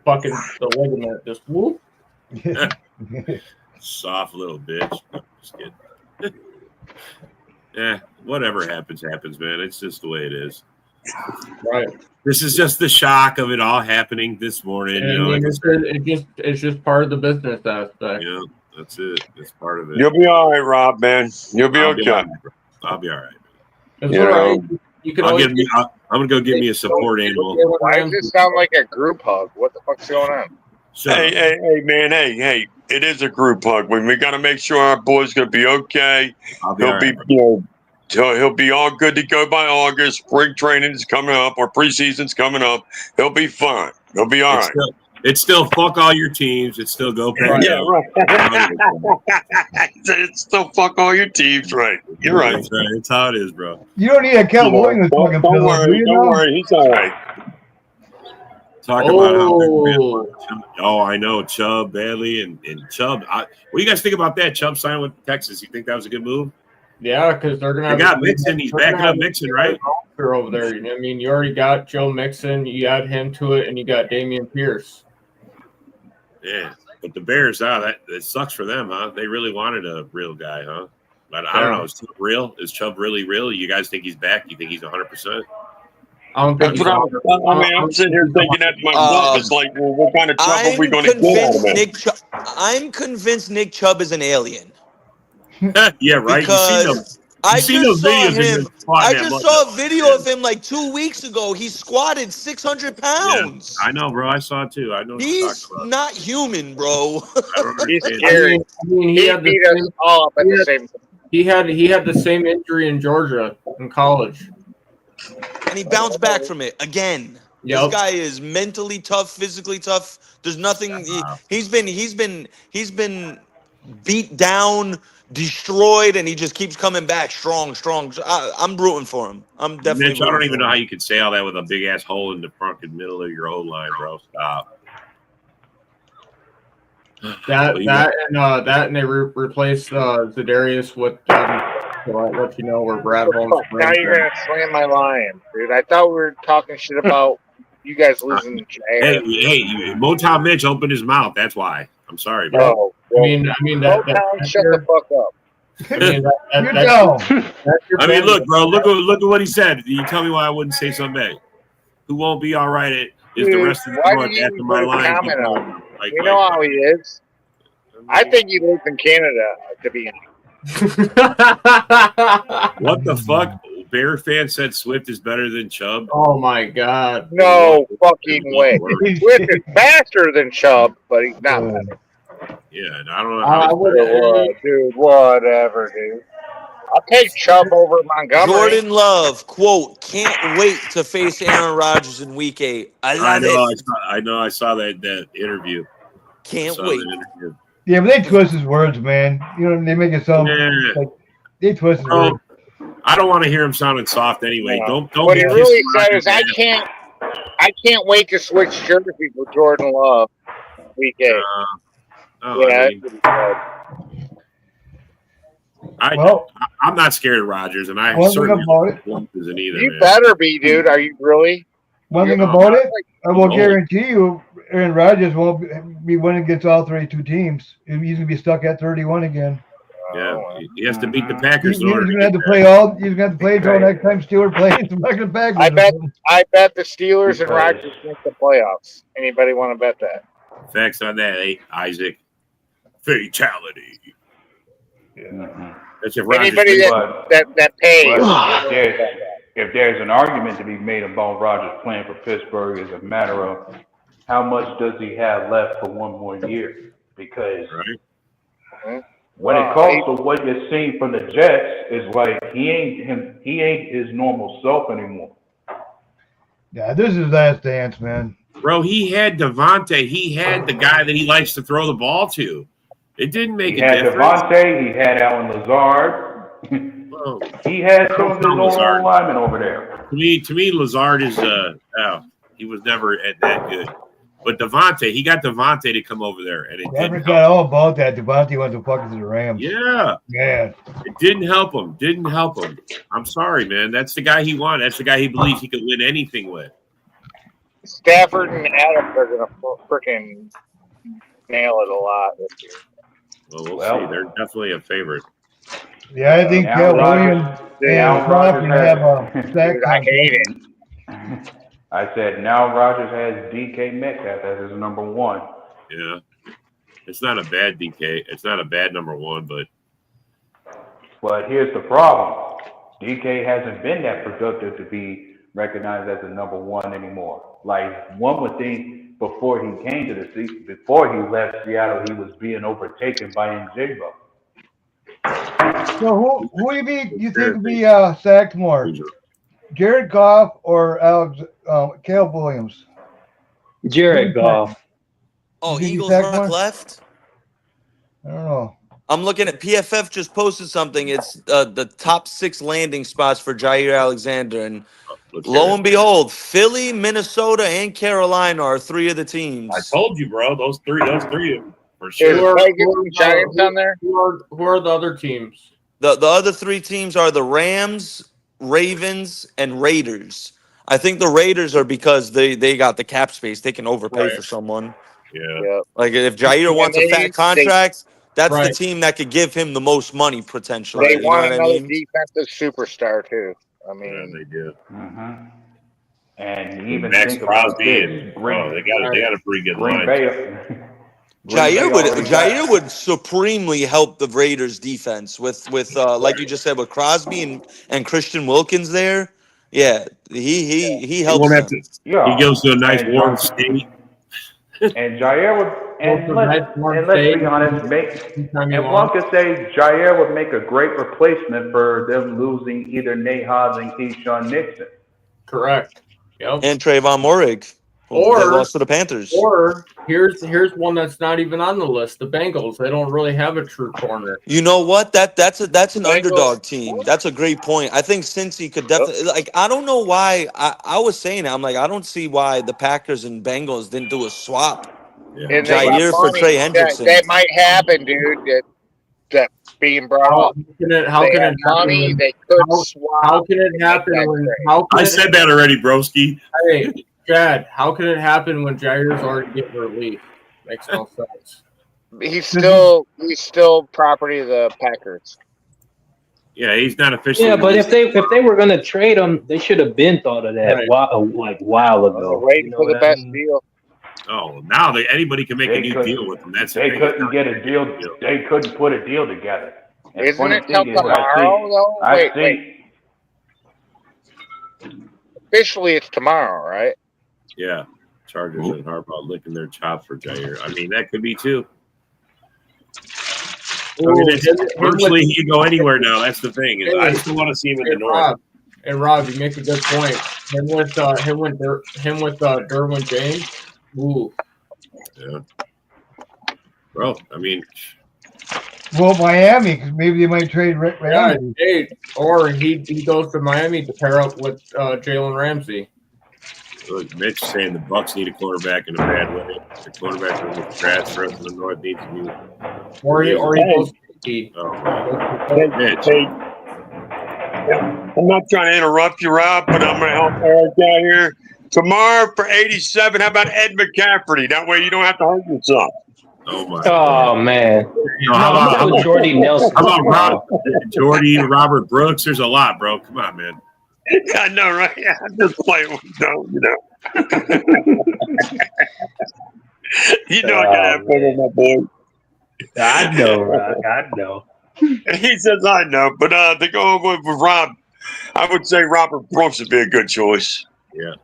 J: fucking the ligament just whoop.
C: Soft little bitch. No, just kidding. Whatever happens, man. It's just the way it is.
J: Right.
C: This is just the shock of it all happening this morning.
J: And,
C: You know,
J: it's just part of the business aspect.
C: yeah, that's it. It's part of it.
D: You'll be all right, Rob, man. You'll be okay.
C: I'll be all right.
J: It's
D: You
J: all right.
D: know,
J: You can
C: I'm
J: always
C: gonna go get me a support animal.
G: Why does this sound like a group hug? What the fuck's going on?
D: Hey, man. Hey. It is a group hug. We got to make sure our boy's gonna be okay. He'll be, he'll be all good to go by August. Spring training is coming up, or preseason's coming up. He'll be fine. He'll be all right.
C: It's still fuck all your teams. It's still go Pack.
D: Yeah, right. It's still fuck all your teams, right? You're right.
C: That's right. It's how it is, bro.
E: You don't need a Cal Williams fucking
D: Don't
E: pillow,
D: worry.
E: do you
D: Don't
E: know?
D: worry. He's all right.
C: Talk about how I know Chubb badly and Chubb. What do you guys think about that? Chubb signed with Texas. You think that was a good move?
J: Yeah, because they're gonna.
C: They got Mixon. He's backing up Mixon, right?
J: Over there. I mean, you already got Joe Mixon. You add him to it, and you got Dameon Pierce.
C: Yeah, but the Bears, that sucks for them, huh? They really wanted a real guy, huh? But I don't know. Is Chubb real? Is Chubb really real? You guys think he's back? You think he's 100%?
J: I don't think.
D: I'm sitting here thinking that to myself. It's like, well, what kind of Chubb are we going to get out of him?
H: I'm convinced Nick Chubb is an alien.
C: Yeah, right.
H: Because I just saw a video of him like 2 weeks ago. He squatted 600 pounds.
C: Yeah, I know, bro. I saw it too. I know.
H: He's not human, bro.
G: He's scary. He beat us all up at the same time.
J: He had the same injury in Georgia in college,
H: and he bounced back from it again.
J: Yep.
H: This guy is mentally tough, physically tough. There's nothing. He's been beat down, destroyed, and he just keeps coming back strong. I'm rooting for him. I'm definitely.
C: Mitch, I don't even know how you could say all that with a big ass hole in the front and middle of your O line, bro. Stop.
J: That and they replaced Za'Darius with. So I'll let you know where Brad Holmes.
G: Now you're gonna slam my lion, dude. I thought we were talking shit about you guys losing to Jair.
C: Hey, Motown Mitch opened his mouth. That's why. I'm sorry, bro.
G: Oh, well,
J: I mean that
G: shut the fuck up.
J: I mean,
C: I mean, look, bro. Look at what he said. You tell me why I wouldn't say something back. Who won't be all right is the rest of the
G: why
C: month
G: did you
C: after my
G: put a
C: line.
G: comment on? You know how he is. I think he lives in Canada, to be honest.
C: What the fuck? Bear fan said Swift is better than Chubb.
J: Oh my god!
G: No fucking way. Swift is faster than Chubb, but he's not better.
C: Yeah, and I don't know how.
G: Dude, whatever, dude. I'll take Chubb over Montgomery.
H: Jordan Love, quote, can't wait to face Aaron Rodgers in week 8. I love it.
C: I saw that interview.
H: Can't wait.
E: Yeah, but they twist his words, man. You know, they make it sound like they twist his words.
C: I don't want to hear him sounding soft anyway.
G: No.
C: Don't.
G: What he really said is, I can't wait to switch jerseys with Jordan Love week 8.
C: I'm not scared of Rodgers, and I certainly isn't either.
G: You better be, dude. Are you really?
E: One thing about it, I will guarantee you, Aaron Rodgers won't be winning against all 32 teams. He's going to be stuck at 31 again.
C: Yeah, he has to beat the Packers.
E: He's going to have to play all. He's going to have to play until next time Steelers play the fucking Packers.
G: I bet the Steelers and Rodgers make the playoffs. Anybody want to bet that?
C: Facts on that, eh, Isaac? Fatality.
I: Yeah.
C: That's if
G: anybody that pays.
I: If there's an argument to be made about Rodgers playing for Pittsburgh, is a matter of how much does he have left for one more year? Because when it comes to what you're seeing from the Jets, is like he ain't his normal self anymore.
E: Yeah, this is last dance, man.
C: Bro, he had Devontae. He had the guy that he likes to throw the ball to. It didn't make a difference.
I: He had Devontae. He had Alan Lazard. He had some of his own linemen over there.
C: To me, Lazard is he was never that good. But Devontae, he got Devontae to come over there, and it
E: I forgot all about that. Devontae went to fucking the Rams.
C: Yeah, it didn't help him. I'm sorry, man. That's the guy he wanted. That's the guy he believes he could win anything with.
G: Stafford and Adams are gonna freaking nail it a lot this year.
C: Well, we'll see. They're definitely a favorite.
E: Yeah, I think Williams and Crosby have a sack.
G: I hate it.
I: I said now Rodgers has DK Metcalf as his number 1.
C: Yeah, it's not a bad DK. It's not a bad number 1, but
I: here's the problem: DK hasn't been that productive to be recognized as a number 1 anymore. Like one would think before he came to the season, before he left Seattle, he was being overtaken by Njigba.
E: So who you think will be sacked more? Jared Goff or Caleb Williams?
F: Jared Goff.
H: Oh, Eagles rock left?
E: I don't know.
H: I'm looking at PFF just posted something. It's the top 6 landing spots for Jair Alexander. And lo and behold, Philly, Minnesota, and Carolina are 3 of the teams.
C: I told you, bro. Those three for
G: sure.
C: sure.
G: Giants on there?
J: Who are the other teams?
H: The other 3 teams are the Rams, Ravens, and Raiders. I think the Raiders are because they got the cap space. They can overpay for someone.
C: Yeah.
H: Like if Jair wants a fat contract, that's the team that could give him the most money potentially.
G: They want another defensive superstar too. I mean,
C: they do.
I: Mm-hmm. And even
C: Max
I: think
C: Crosby
I: about
C: and they got a pretty good
I: Green
C: line.
I: Bay.
H: Jair would supremely help the Raiders defense with like you just said, with Crosby and Christian Wilkins there. Yeah, he helps them.
C: He goes to a nice warm state.
I: And Jair would, let's be honest, and one could say Jair would make a great replacement for them losing either Nate Hobbs and Keyshawn Nixon.
J: Correct. Yep.
H: And Trayvon Moehrig. They lost to the Panthers.
J: Or here's one that's not even on the list. The Bengals. They don't really have a true corner.
H: You know what? That's an underdog team. That's a great point. I think Cincy could definitely I don't know why I was saying it. I'm like, I don't see why the Packers and Bengals didn't do a swap.
G: Yeah.
H: Jair for Trey Hendrickson.
G: That might happen, dude. That being brought up.
J: How can it
G: money? They could swap.
J: How can it happen?
C: I said that already, broski.
J: Hey, Chad, how can it happen when Jair's already getting relief? Makes no sense.
G: He's still property of the Packers.
C: Yeah, he's not officially.
F: Yeah, but if they were gonna trade him, they should have been thought of that like a while ago.
G: Waiting for the best deal.
C: Oh, now anybody can make a new deal with him. That's
I: they couldn't get a deal. They couldn't put a deal together. And
G: Isn't it till tomorrow though? Wait. Officially, it's tomorrow, right?
C: Yeah, Chargers and Harbaugh licking their chops for Jair. I mean, that could be too. I mean, virtually he can go anywhere now. That's the thing. I just want to see him in the North.
K: And Rob, you make a good point. Him with Derwin James. Ooh.
C: Yeah. Bro, I mean.
E: Well, Miami, because maybe they might trade Ramsey.
K: Yeah, or he goes to Miami to pair up with Jalen Ramsey.
C: Look, Mitch saying the Bucks need a quarterback in a bad way. The quarterback room is trash for us in the North needs to be.
K: Or he goes
C: Mitch.
D: I'm not trying to interrupt you, Rob, but I'm going to help Eric out here. Tomorrow for 87, how about Ed McCafferty? That way you don't have to hurt yourself.
C: Oh, my
F: God. Man.
C: How about
F: Jordy Nelson?
C: How about Jordy, Robert Brooks? There's a lot, bro. Come on, man.
D: I know, right? Yeah, I'm just playing with you, you know. You know I got to have fun with my boy.
F: I know, Rob. I know.
D: He says I know, but to go over with Rob, I would say Robert Brooks would be a good choice.
C: Yeah.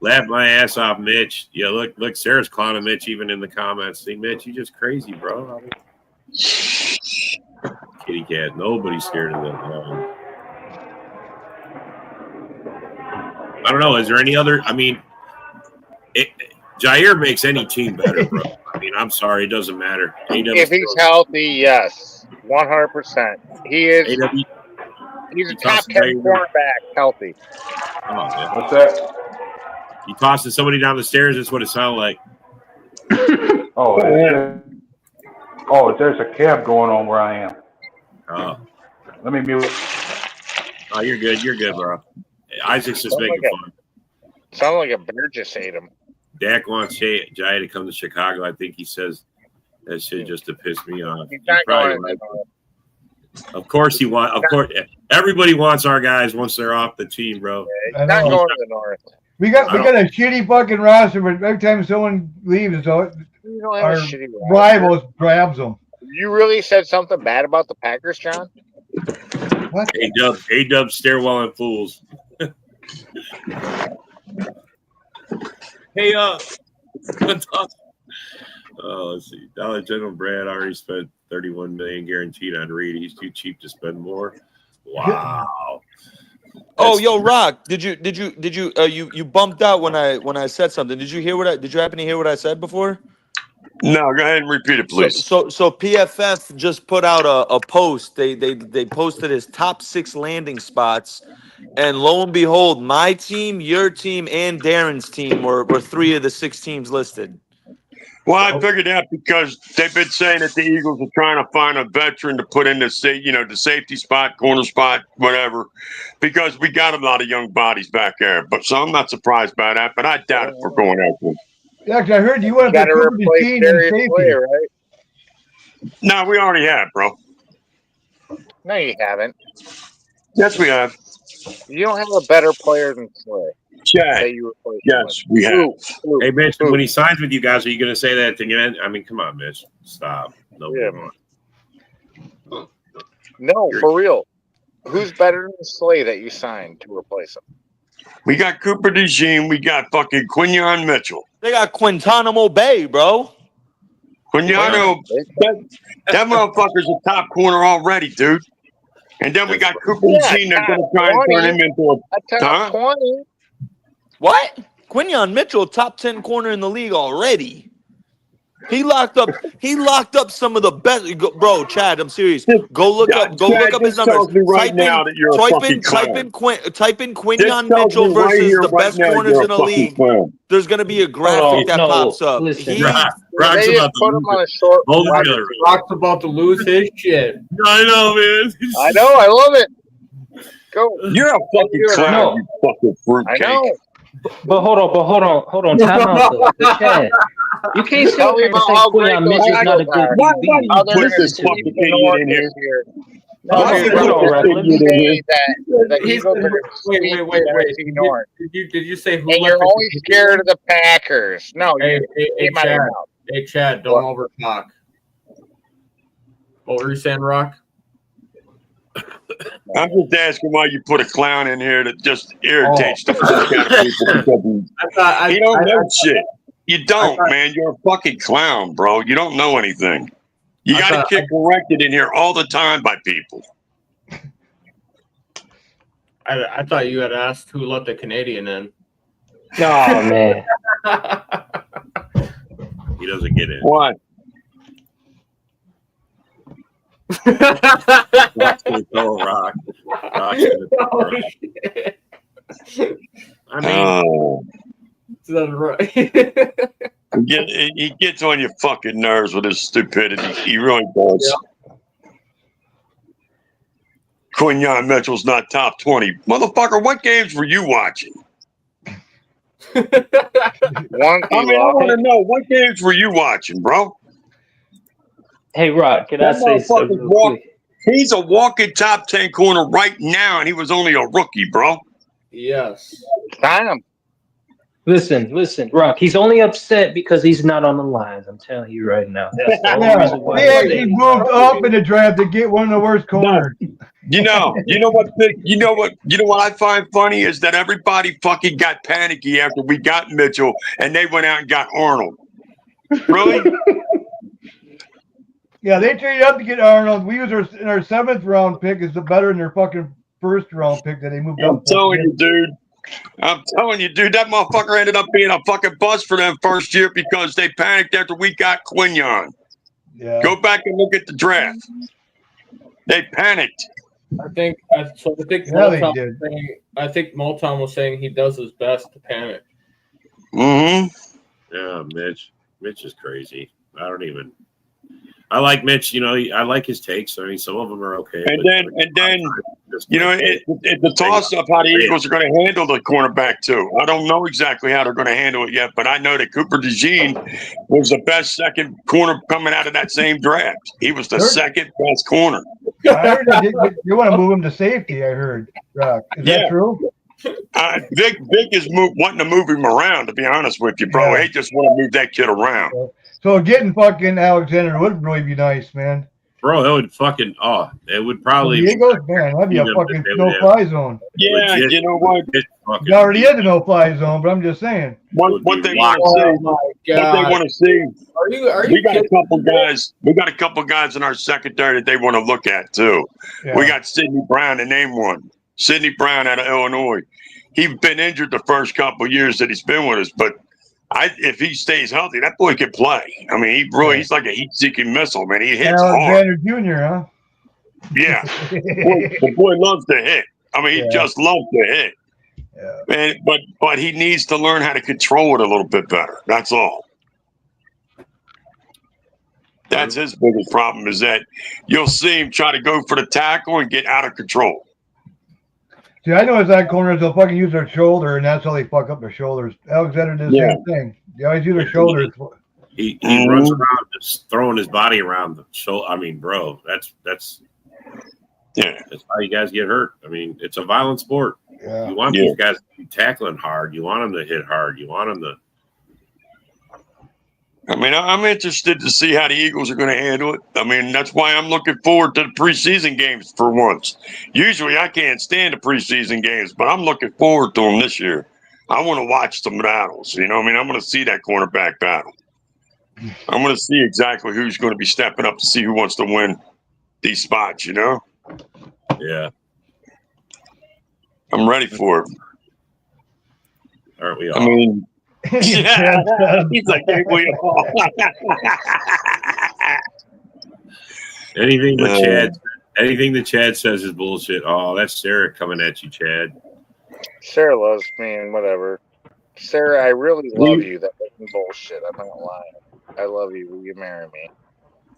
C: Laugh my ass off, Mitch. Yeah, look, Sarah's clowning Mitch even in the comments. See, Mitch, you just crazy, bro. Kitty cat. Nobody's scared of that. I don't know. Is there any other? I mean, Jair makes any team better, bro. I mean, I'm sorry, it doesn't matter.
G: If he's healthy, yes, 100%. He is. He's a top 10 quarterback, healthy.
C: Come on, man.
I: What's that?
C: You tossing somebody down the stairs? That's what it sounded like.
I: There's a cab going on where I am.
C: Oh.
I: Let me mute.
C: Oh, you're good. You're good, bro. Isaac's just making fun.
G: Sound like a bear just ate him.
C: Dak wants Jay to come to Chicago. I think he says that shit just to piss me off.
G: He's not going
C: right. Of course he wants. Of course, everybody wants our guys once they're off the team, bro.
G: Yeah, he's not going to the North.
E: We got a shitty fucking roster, but every time someone leaves, our rivals grabs them.
G: You really said something bad about the Packers, John?
E: What?
C: A-Dub stairwell and fools. Hey, let's see. Dollar General Brad already spent $31 million guaranteed on Reed. He's too cheap to spend more. Wow.
H: Oh, yo, Rock, did you bumped out when I said something? Did you happen to hear what I said before?
D: No, go ahead and repeat it, please.
H: So PFF just put out a post. They posted his top 6 landing spots, and lo and behold, my team, your team, and Darren's team were 3 of the 6 teams listed.
D: Well, I figured that because they've been saying that the Eagles are trying to find a veteran to put in the safety spot, corner spot, whatever, because we got a lot of young bodies back there. So I'm not surprised by that, but I doubt it for going after him.
E: Yeah, because I heard you want to
G: replace Darius Slay, right?
D: No, we already have, bro.
G: No, you haven't.
D: Yes, we have.
G: You don't have a better player than Slay.
D: Chad. Yes, we have.
C: Hey, Mitch, when he signs with you guys, are you going to say that again? I mean, come on, Mitch. Stop. No,
G: no, for real. Who's better than Slay that you signed to replace him?
D: We got Cooper DeJean. We got fucking Quinyon Mitchell.
H: They got Quintanamo Bay, bro.
D: Quinyon, that motherfucker's a top corner already, dude. And then we got Cooper DeJean. They're going to try and turn him into a
G: top 20.
H: What? Quinyon Mitchell, top 10 corner in the league already. He locked up some of the best. Bro, Chad, I'm serious. Go look up his numbers. Type in Quinyon Mitchell versus the best corners in the league. There's going to be a graphic that pops up.
K: Rock's about to lose his shit.
C: I know, man.
G: I know. I love it. Go.
D: You're a fucking clown, you fucking fruitcake.
G: I know.
F: But hold on. Time out, though. Chad, you can't say Quinyon Mitchell's not a good
D: Why you put this fucking idiot in here?
G: No, dude, say that the Eagles are going to sweep the NFC North.
K: Did you say who?
G: And you're only scared of the Packers. No,
K: hey, Chad.
G: mouth.
K: Hey, Chad, don't overtalk. What were you saying, Rock?
D: I'm just asking why you put a clown in here that just irritates the fuck out of people. You don't know shit. You don't, man. You're a fucking clown, bro. You don't know anything. You got to get corrected in here all the time by people.
K: I thought you had asked who let the Canadian in.
F: Oh, man.
C: He doesn't get in.
D: Why?
C: Rock's gonna throw a rock. Rock's gonna throw a rock. I mean,
K: is that right?
D: He gets on your fucking nerves with his stupidity. He really does. Yeah. Quinyon Mitchell's not top 20. Motherfucker, what games were you watching? I want to know, what games were you watching, bro?
F: Hey, Rock, can I say something real quick?
D: He's a walking top 10 corner right now, and he was only a rookie, bro.
K: Yes.
G: Damn.
F: Listen, Rock. He's only upset because he's not on the lines. I'm telling you right now. That's the only reason why.
E: They actually moved up in the draft to get one of the worst corners.
D: You know what I find funny is that everybody fucking got panicky after we got Mitchell, and they went out and got Arnold. Really?
E: Yeah, they traded up to get Arnold. We used our 7th round pick is better than their fucking 1st round pick that they moved up.
D: I'm telling you, dude, that motherfucker ended up being a fucking bust for them first year because they panicked after we got Quinyon.
E: Yeah.
D: Go back and look at the draft. They panicked.
K: I think Motown was saying he does his best to panic.
D: Mm-hmm.
C: Yeah, Mitch is crazy. I like Mitch. I like his takes. I mean, some of them are okay.
D: And then, it's the toss-up how the Eagles are going to handle the cornerback too. I don't know exactly how they're going to handle it yet, but I know that Cooper DeJean was the best second corner coming out of that same draft. He was the second best corner.
E: I heard you want to move him to safety. I heard, Rock. Is that true?
D: Vic is wanting to move him around. To be honest with you, bro, he just want to move that kid around.
E: So getting fucking Alexander would really be nice, man.
C: Bro, it would fucking it would probably
E: the Eagles, man, that'd be a fucking no-fly zone.
D: Yeah, you know what?
E: You already had the no-fly zone, but I'm just saying.
D: What they want to see. We got a couple guys. We got a couple guys in our secondary that they want to look at too. Yeah. We got Sidney Brown to name one. Sidney Brown out of Illinois. He's been injured the first couple of years that he's been with us, but if he stays healthy, that boy can play. I mean, he's like a heat-seeking missile, man. He hits
E: Alexander
D: hard.
E: Jr., huh?
D: Yeah. The boy loves to hit. I mean, he just loves to hit. Yeah. But he needs to learn how to control it a little bit better. That's all. That's his biggest problem is that you'll see him try to go for the tackle and get out of control.
E: See, I know his side corners, they'll fucking use their shoulder, and that's how they fuck up their shoulders. Alexander did the same thing. They always use their shoulders.
C: He runs around just throwing his body around the shoulder. I mean, bro, that's how you guys get hurt. I mean, it's a violent sport. Yeah. You want these guys to be tackling hard. You want them to hit hard. You want them to.
D: I mean, I'm interested to see how the Eagles are going to handle it. I mean, that's why I'm looking forward to the preseason games for once. Usually I can't stand the preseason games, but I'm looking forward to them this year. I want to watch some battles. You know what I mean? I'm going to see that cornerback battle. I'm going to see exactly who's going to be stepping up to see who wants to win these spots, you know?
C: Yeah.
D: I'm ready for it.
C: Aren't we all?
D: I mean, yeah. He's like, hey, we all.
C: Anything that Chad says is bullshit. Oh, that's Sarah coming at you, Chad.
G: Sarah loves me and whatever. Sarah, I really love you. That wasn't bullshit. I'm not lying. I love you. Will you marry me?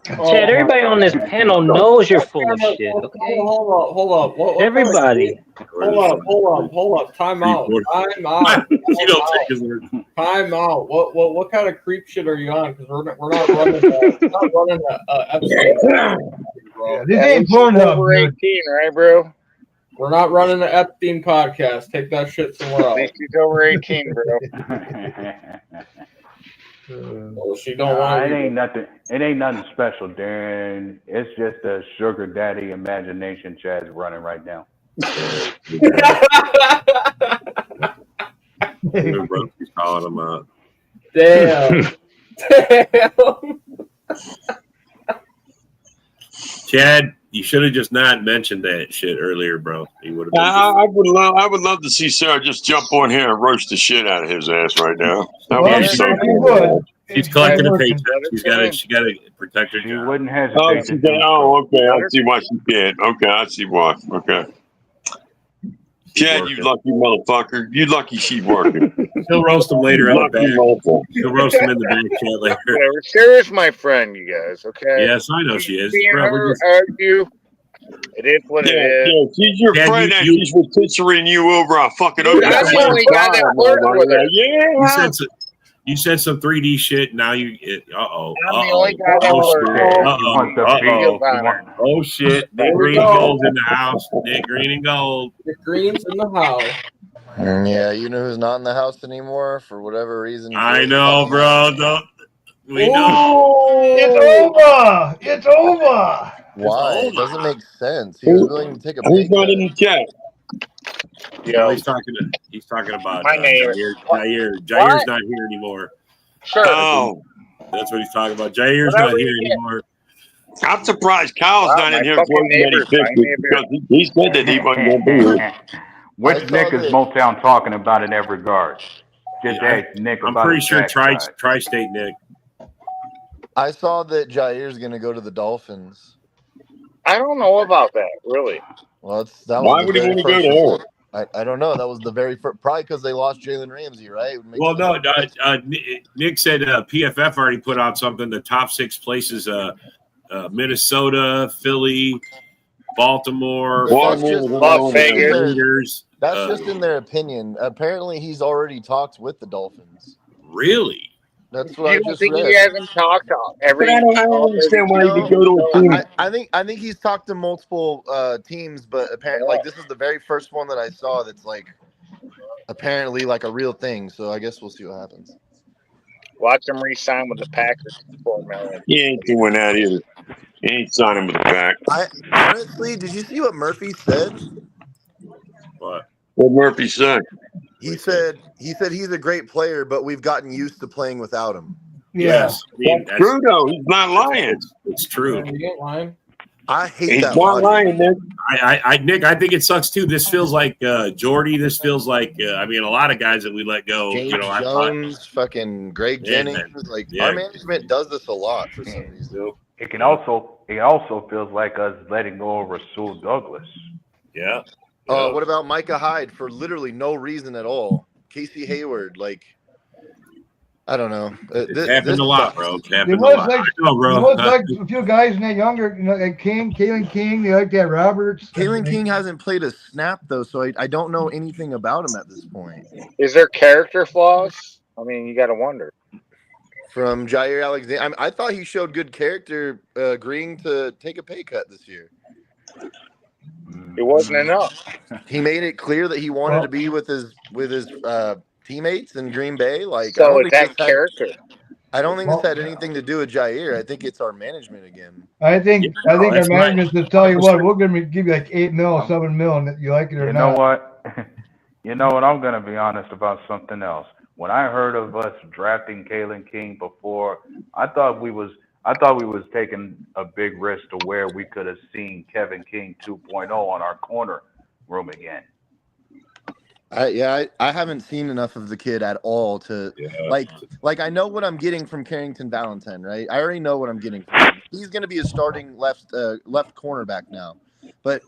F: Chad, everybody on this panel knows you're full of shit. Okay.
K: Hold up.
F: Everybody.
K: Hold up. Time out. Time out. What kind of creep shit are you on? Because we're not running episode. bro.
E: Yeah, this ain't Pornhub,
G: over
E: dude.
G: 18, right, bro?
K: We're not running an Epstein podcast. Take that shit somewhere
G: At
K: else.
G: least he's over 18, bro.
K: Well, she don't want
I: it
K: to.
I: ain't nothing. It ain't nothing special, Darren. It's just a sugar daddy imagination Chad's running right now.
C: He's calling him out.
K: Damn. Damn.
C: Chad, you should have just not mentioned that shit earlier, bro. He would have.
D: I would love to see Sarah just jump on here and roast the shit out of his ass right now. That would
E: Well,
D: be
E: she
D: so
E: would.
D: cool.
C: She's collecting a paycheck. She got to protect her
I: She
C: job.
I: wouldn't hesitate.
D: Oh,
I: to
D: she
I: do
D: did.
I: so.
D: Oh, okay. I see why she did. Okay, I see why. Okay. Chad, you lucky motherfucker. You lucky she working.
C: He'll roast him later in the
D: Lucky
C: back.
D: motherfucker.
C: He'll roast him in the back chat later.
G: Whatever. Sarah's my friend, you guys, okay?
C: Yes, I know she is.
G: Me and
C: Bro,
G: her
C: we're just-
G: argue. It is what it is.
D: Yeah, she's your
C: Chad,
D: friend and she's rotisserie you over a fucking
G: Dude, I'm the only guy that works with her.
D: Yeah.
C: You said some 3D shit. Now you. Uh-oh.
G: I'm the only guy that
C: Oh,
G: works
C: shit.
G: with
C: Oh, shit. Nick
K: Here we
C: Green and
K: go.
C: Gold's in the house. Nick Green and Gold.
K: The Green's in the house.
L: Yeah, you know who's not in the house anymore for whatever reason.
C: I know, bro. We
K: Ooh.
C: know.
E: It's over. It's over.
L: Why? It doesn't make sense. He was willing to take a pay
D: Who's not
L: cut.
D: in the chat?
C: No, he's talking about
G: My name.
C: Jair. Jair's not here anymore.
G: Sure.
D: Oh,
C: That's what he's talking about. Jair's
G: Whatever
C: not
G: you
C: here
G: get.
C: anymore.
D: I'm surprised Kyle's
G: Wow,
D: not in
G: my
D: here
G: fucking
D: for many
G: neighbors,
D: pictures
G: my neighbor.
D: because he said that he wasn't going to be here.
I: Which Nick is Motown talking about in every regard? Just ask Nick
C: I'm
I: about
C: pretty
I: his
C: sure
I: backside.
C: Tri-State Nick.
L: I saw that Jair's going to go to the Dolphins.
G: I don't know about that, really.
L: Well, that
D: Why
L: was
D: would
L: the
D: he
L: very
D: want to go
L: first
D: there?
L: report. I don't know. That was the very first. Probably because they lost Jalen Ramsey, right?
C: Well, no, Nick said PFF already put out something. The top 6 places: Minnesota, Philly, Baltimore,
L: That's just,
G: Las Vegas.
C: Raiders.
L: that's just in their opinion. Apparently, he's already talked with the Dolphins.
C: Really?
L: That's what
G: You
L: I
G: don't
L: just
G: think
L: read.
G: he hasn't talked to every?
D: But I don't understand why he would go to a team.
L: I think he's talked to multiple teams, but apparently, like this is the very first one that I saw that's like apparently like a real thing. So I guess we'll see what happens.
G: Watch him re-sign with the Packers for $4 million.
D: He ain't doing that either. He ain't signing with the pack.
L: Honestly, did you see what Murphy said?
C: What?
D: What Murphy said?
L: He said he's a great player, but we've gotten used to playing without him.
C: Yes. I mean,
D: That's true, though. He's not lying.
C: It's true.
K: He ain't lying.
L: I hate
D: He's
L: that.
D: not lying, Nick.
C: Nick, I think it sucks too. This feels like Jordy. This feels like I mean, a lot of guys that we let go.
L: James
C: You know, I
L: Jones, fucking Greg
C: Yeah,
L: Jennings.
C: man.
L: Like
C: Yeah.
L: our management does this a lot for some reason.
I: It also feels like us letting go of Rasul Douglas.
C: Yeah.
L: What about Micah Hyde for literally no reason at all? Casey Hayward, like I don't know.
C: It's happened a lot, bro. It's
E: There
C: happened a
E: was
C: lot.
E: like,
C: I know, bro.
E: there was like a few guys in that younger, like Kalen King, they like that Roberts.
L: Kalen King hasn't played a snap though, so I don't know anything about him at this point.
G: Is there character flaws? I mean, you got to wonder.
L: From Jair Alexander, I thought he showed good character, agreeing to take a pay cut this year.
G: It wasn't enough.
L: He made it clear that he wanted to be with his teammates in Green Bay. Like,
G: So it's that character.
L: I don't think this had anything to do with Jair. I think it's our management again.
E: I think our
C: that's right.
E: management says, tell you what, we're going to give you like $8 million, $7 million, that you like it or
I: You
E: not.
I: know what? You know what? I'm gonna be honest about something else. When I heard of us drafting Kalen King before, I thought we was taking a big risk to where we could have seen Kevin King 2.0 on our corner room again.
L: I haven't seen enough of the kid at all to like I know what I'm getting from Carrington Valentine, right? I already know what I'm getting from him. He's going to be a starting left cornerback now. But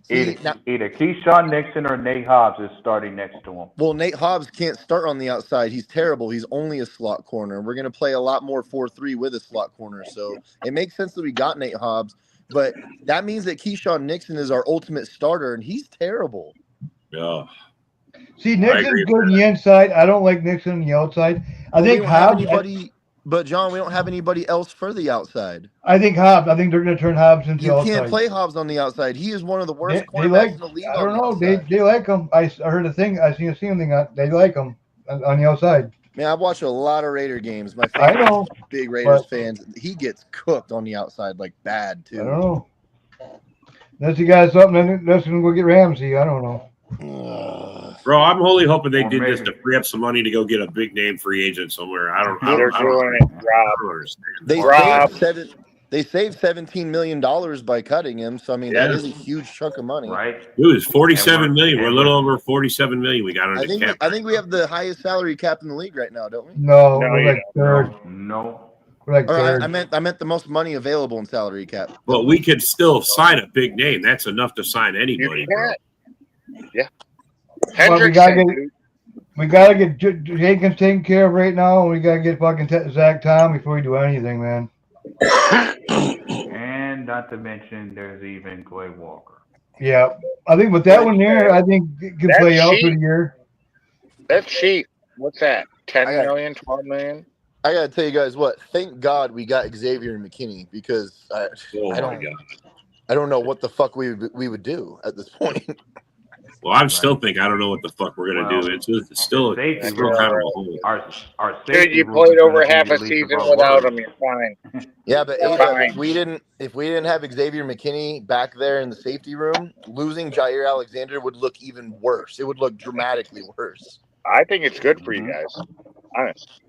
L: see,
I: Either Keyshawn Nixon or Nate Hobbs is starting next to him.
L: well, Nate Hobbs can't start on the outside. He's terrible. He's only a slot corner. We're going to play a lot more 4-3 with a slot corner. So it makes sense that we got Nate Hobbs, but that means that Keyshawn Nixon is our ultimate starter, and he's terrible.
C: Yeah.
E: See, Nixon's good on the inside. I don't like Nixon on the outside. I think
L: we don't have
E: Hobbs.
L: anybody But John, we don't have anybody else for the outside.
E: I think Hobbs. I think they're going to turn Hobbs into
L: You
E: outside.
L: can't play Hobbs on the outside. He is one of the worst
E: They
L: cornerbacks
E: like.
L: in the league.
E: I don't know.
L: On the outside.
E: They like him. I heard a thing. I seen a thing. They like him on the outside.
L: Man, I've watched a lot of Raider games. My
E: I know,
L: big Raiders fans. He gets cooked on the outside like bad too.
E: I don't know. Unless you got something, that's going to go get Ramsey. I don't know.
C: Bro, I'm wholly hoping they
I: Or
C: did
I: maybe-
C: this to free up some money to go get a big name free agent somewhere. I don't
G: They're doing it, Rob.
C: understand.
L: They saved $17 million by cutting him. So I mean, that
C: Yeah.
L: is a huge chunk of money.
I: Right.
C: It was 47
I: And
C: million.
I: we're-
C: We're a little over 47 million. We got on
L: I
C: the
L: think
C: cap.
L: I think we have the highest salary cap in the league right now, don't we?
E: No,
G: No,
E: we're
G: you
E: like third.
I: No.
E: We're like
L: Or
E: third.
L: I meant the most money available in salary cap.
C: But we could still sign a big name. That's enough to sign
G: You
C: anybody. Bro.
G: can't. Yeah.
E: Well, we gotta
G: Hendrickson,
E: get-
G: dude.
E: We got to get Jenkins taken care of right now. And we got to get fucking Zach Tom before we do anything, man.
I: And not to mention, there's even Clay Walker.
E: Yeah. I think with that one there, I think it can
G: That's
E: play out for
G: cheap.
E: the year.
G: That's cheap. What's that? 10
L: I got-
G: million, 12 million?
L: I gotta tell you guys what. Thank God we got Xavier McKinney because
C: Oh
L: I
C: my
L: don't
C: god.
L: I don't know what the fuck we would do at this point.
C: Well, I'm still thinking I don't know what the fuck we're gonna
I: Well,
C: do. It's still
I: safety
C: still
I: room-
C: kind of a hole.
I: Our
G: Dude,
I: safety
G: you
I: room
G: played
I: is
G: over
I: gonna
G: half
I: be
G: a
I: the least
G: season
I: of our
G: without
I: worries.
G: him. You're fine.
L: Yeah, but
G: Fine.
L: AJ, if we didn't have Xavier McKinney back there in the safety room, losing Jair Alexander would look even worse. It would look dramatically worse.
G: I think it's good for you guys. Honest.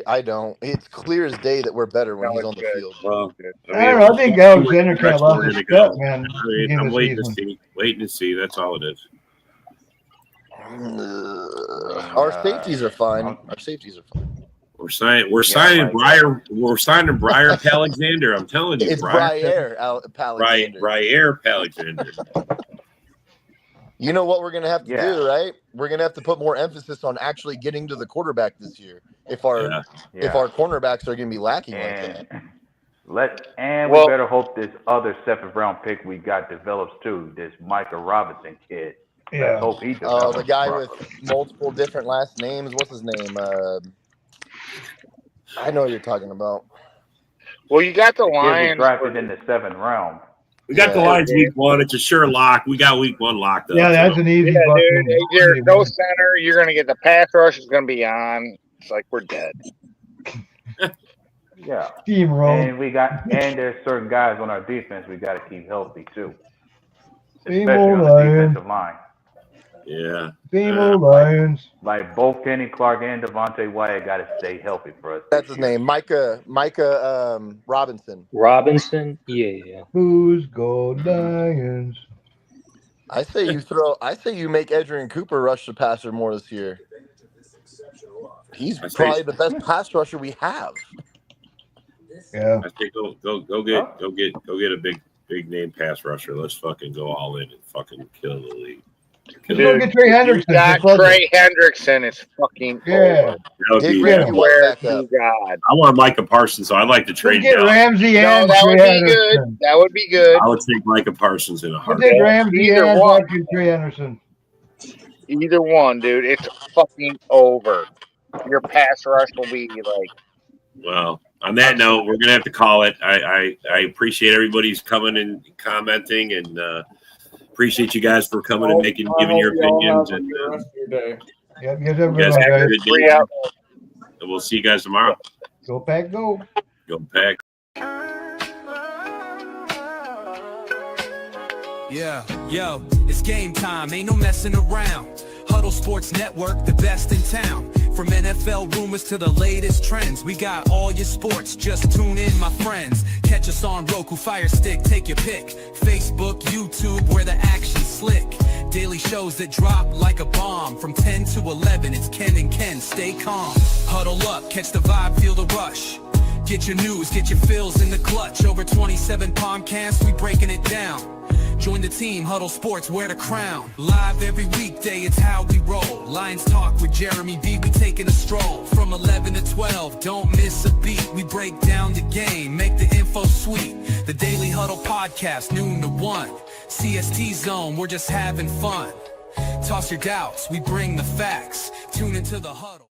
L: I don't. It's clear as day that we're better when
G: No,
L: he's
G: it's
L: on the
G: good.
L: field.
C: Well,
E: I don't know. I think Alexander kind of lost his step, man.
C: I mean,
E: beginning
C: I'm
E: of the
C: waiting to
E: season.
C: see. Waiting to see. That's all it is.
L: Our safeties are fine. Our safeties are fine.
C: We're signing Briar Alexander. I'm telling you,
L: It's Briar Alexander.
C: Briar Alexander.
L: You know what we're gonna have to
I: Yeah.
L: do, right? We're gonna have to put more emphasis on actually getting to the quarterback this year. If our cornerbacks are gonna be lacking like that.
I: And
G: Well-
I: we better hope this other 7th round pick we got develops too. This Micah Robinson kid.
E: Yeah.
I: Let's hope he develops.
L: Oh, the guy
I: properly.
L: with multiple different last names. What's his name? I know what you're talking about.
G: Well, you got the
I: The kid was
G: Lions.
I: drafted in the 7th round.
C: We got the
L: Yeah.
C: Lions week 1. It's a sure lock. We got week 1 locked up.
E: Yeah, that's an easy
G: Yeah,
E: fucking.
G: dude. You're no center. You're going to get the pass rush is going to be on. It's like we're dead.
I: Yeah.
E: Steamroll.
I: And there's certain guys on our defense we got to keep healthy too.
E: Same
I: Especially
E: old
I: on the
E: Lions.
I: defensive line.
C: Yeah.
E: Same old Lions.
I: Like both Kenny Clark and Devontae Wyatt got to stay healthy for us.
L: That's his name, Micah Robinson.
F: Robinson? Yeah.
E: Who's gold Lions?
L: I say you make Adrian Cooper rush the passer more this year. He's probably the best pass rusher we have.
E: Yeah.
C: I think go get a big name pass rusher. Let's fucking go all in and fucking kill the league.
E: Dude, get Trey
G: You
E: Hendrickson.
G: got
E: Just
G: Trey Hendrickson. It's fucking
E: Yeah.
G: over.
C: That would
L: Dick
C: be,
L: Ramsey
G: Swear
L: back
G: to
L: up.
G: God.
C: I want Micah Parsons, so I'd like to trade
E: get
C: down.
E: Ramsey
G: No,
E: and
G: that
E: Trey
G: would be good.
E: Henderson.
G: That would be good.
C: I would take Micah Parsons in a
E: We'll
C: heartbeat.
E: take Ramsey
G: Either
E: and
G: one.
E: fucking Trey Henderson.
G: Either one, dude. It's fucking over. Your pass rush will be like.
C: Well, on that note, we're gonna have to call it. I appreciate everybody's coming and commenting, and appreciate you guys for coming and giving your opinions. And
E: Yeah, guys,
C: you guys
E: everyone,
C: have a
E: guys.
C: good
G: Free
C: day.
G: out.
C: And we'll see you guys tomorrow.
E: Go Pack, go.
C: Go Pack.
A: Yeah, yo, it's game time, ain't no messing around. Huddle Sports Network, the best in town. From NFL rumors to the latest trends, we got all your sports, just tune in, my friends. Catch us on Roku, Fire Stick, take your pick. Facebook, YouTube, where the action's slick. Daily shows that drop like a bomb. From 10 to 11, it's Ken and Ken, stay calm. Huddle up, catch the vibe, feel the rush. Get your news, get your fills in the clutch. Over 27 podcasts, we breaking it down. Join the team, Huddle Sports, wear the crown. Live every weekday, it's how we roll. Lions Talk with Jeremy B, we taking a stroll. From 11 to 12, don't miss a beat. We break down the game, make the info sweet. The Daily Huddle podcast, noon to 1. CST Zone, we're just having fun. Toss your doubts, we bring the facts. Tune into the Huddle.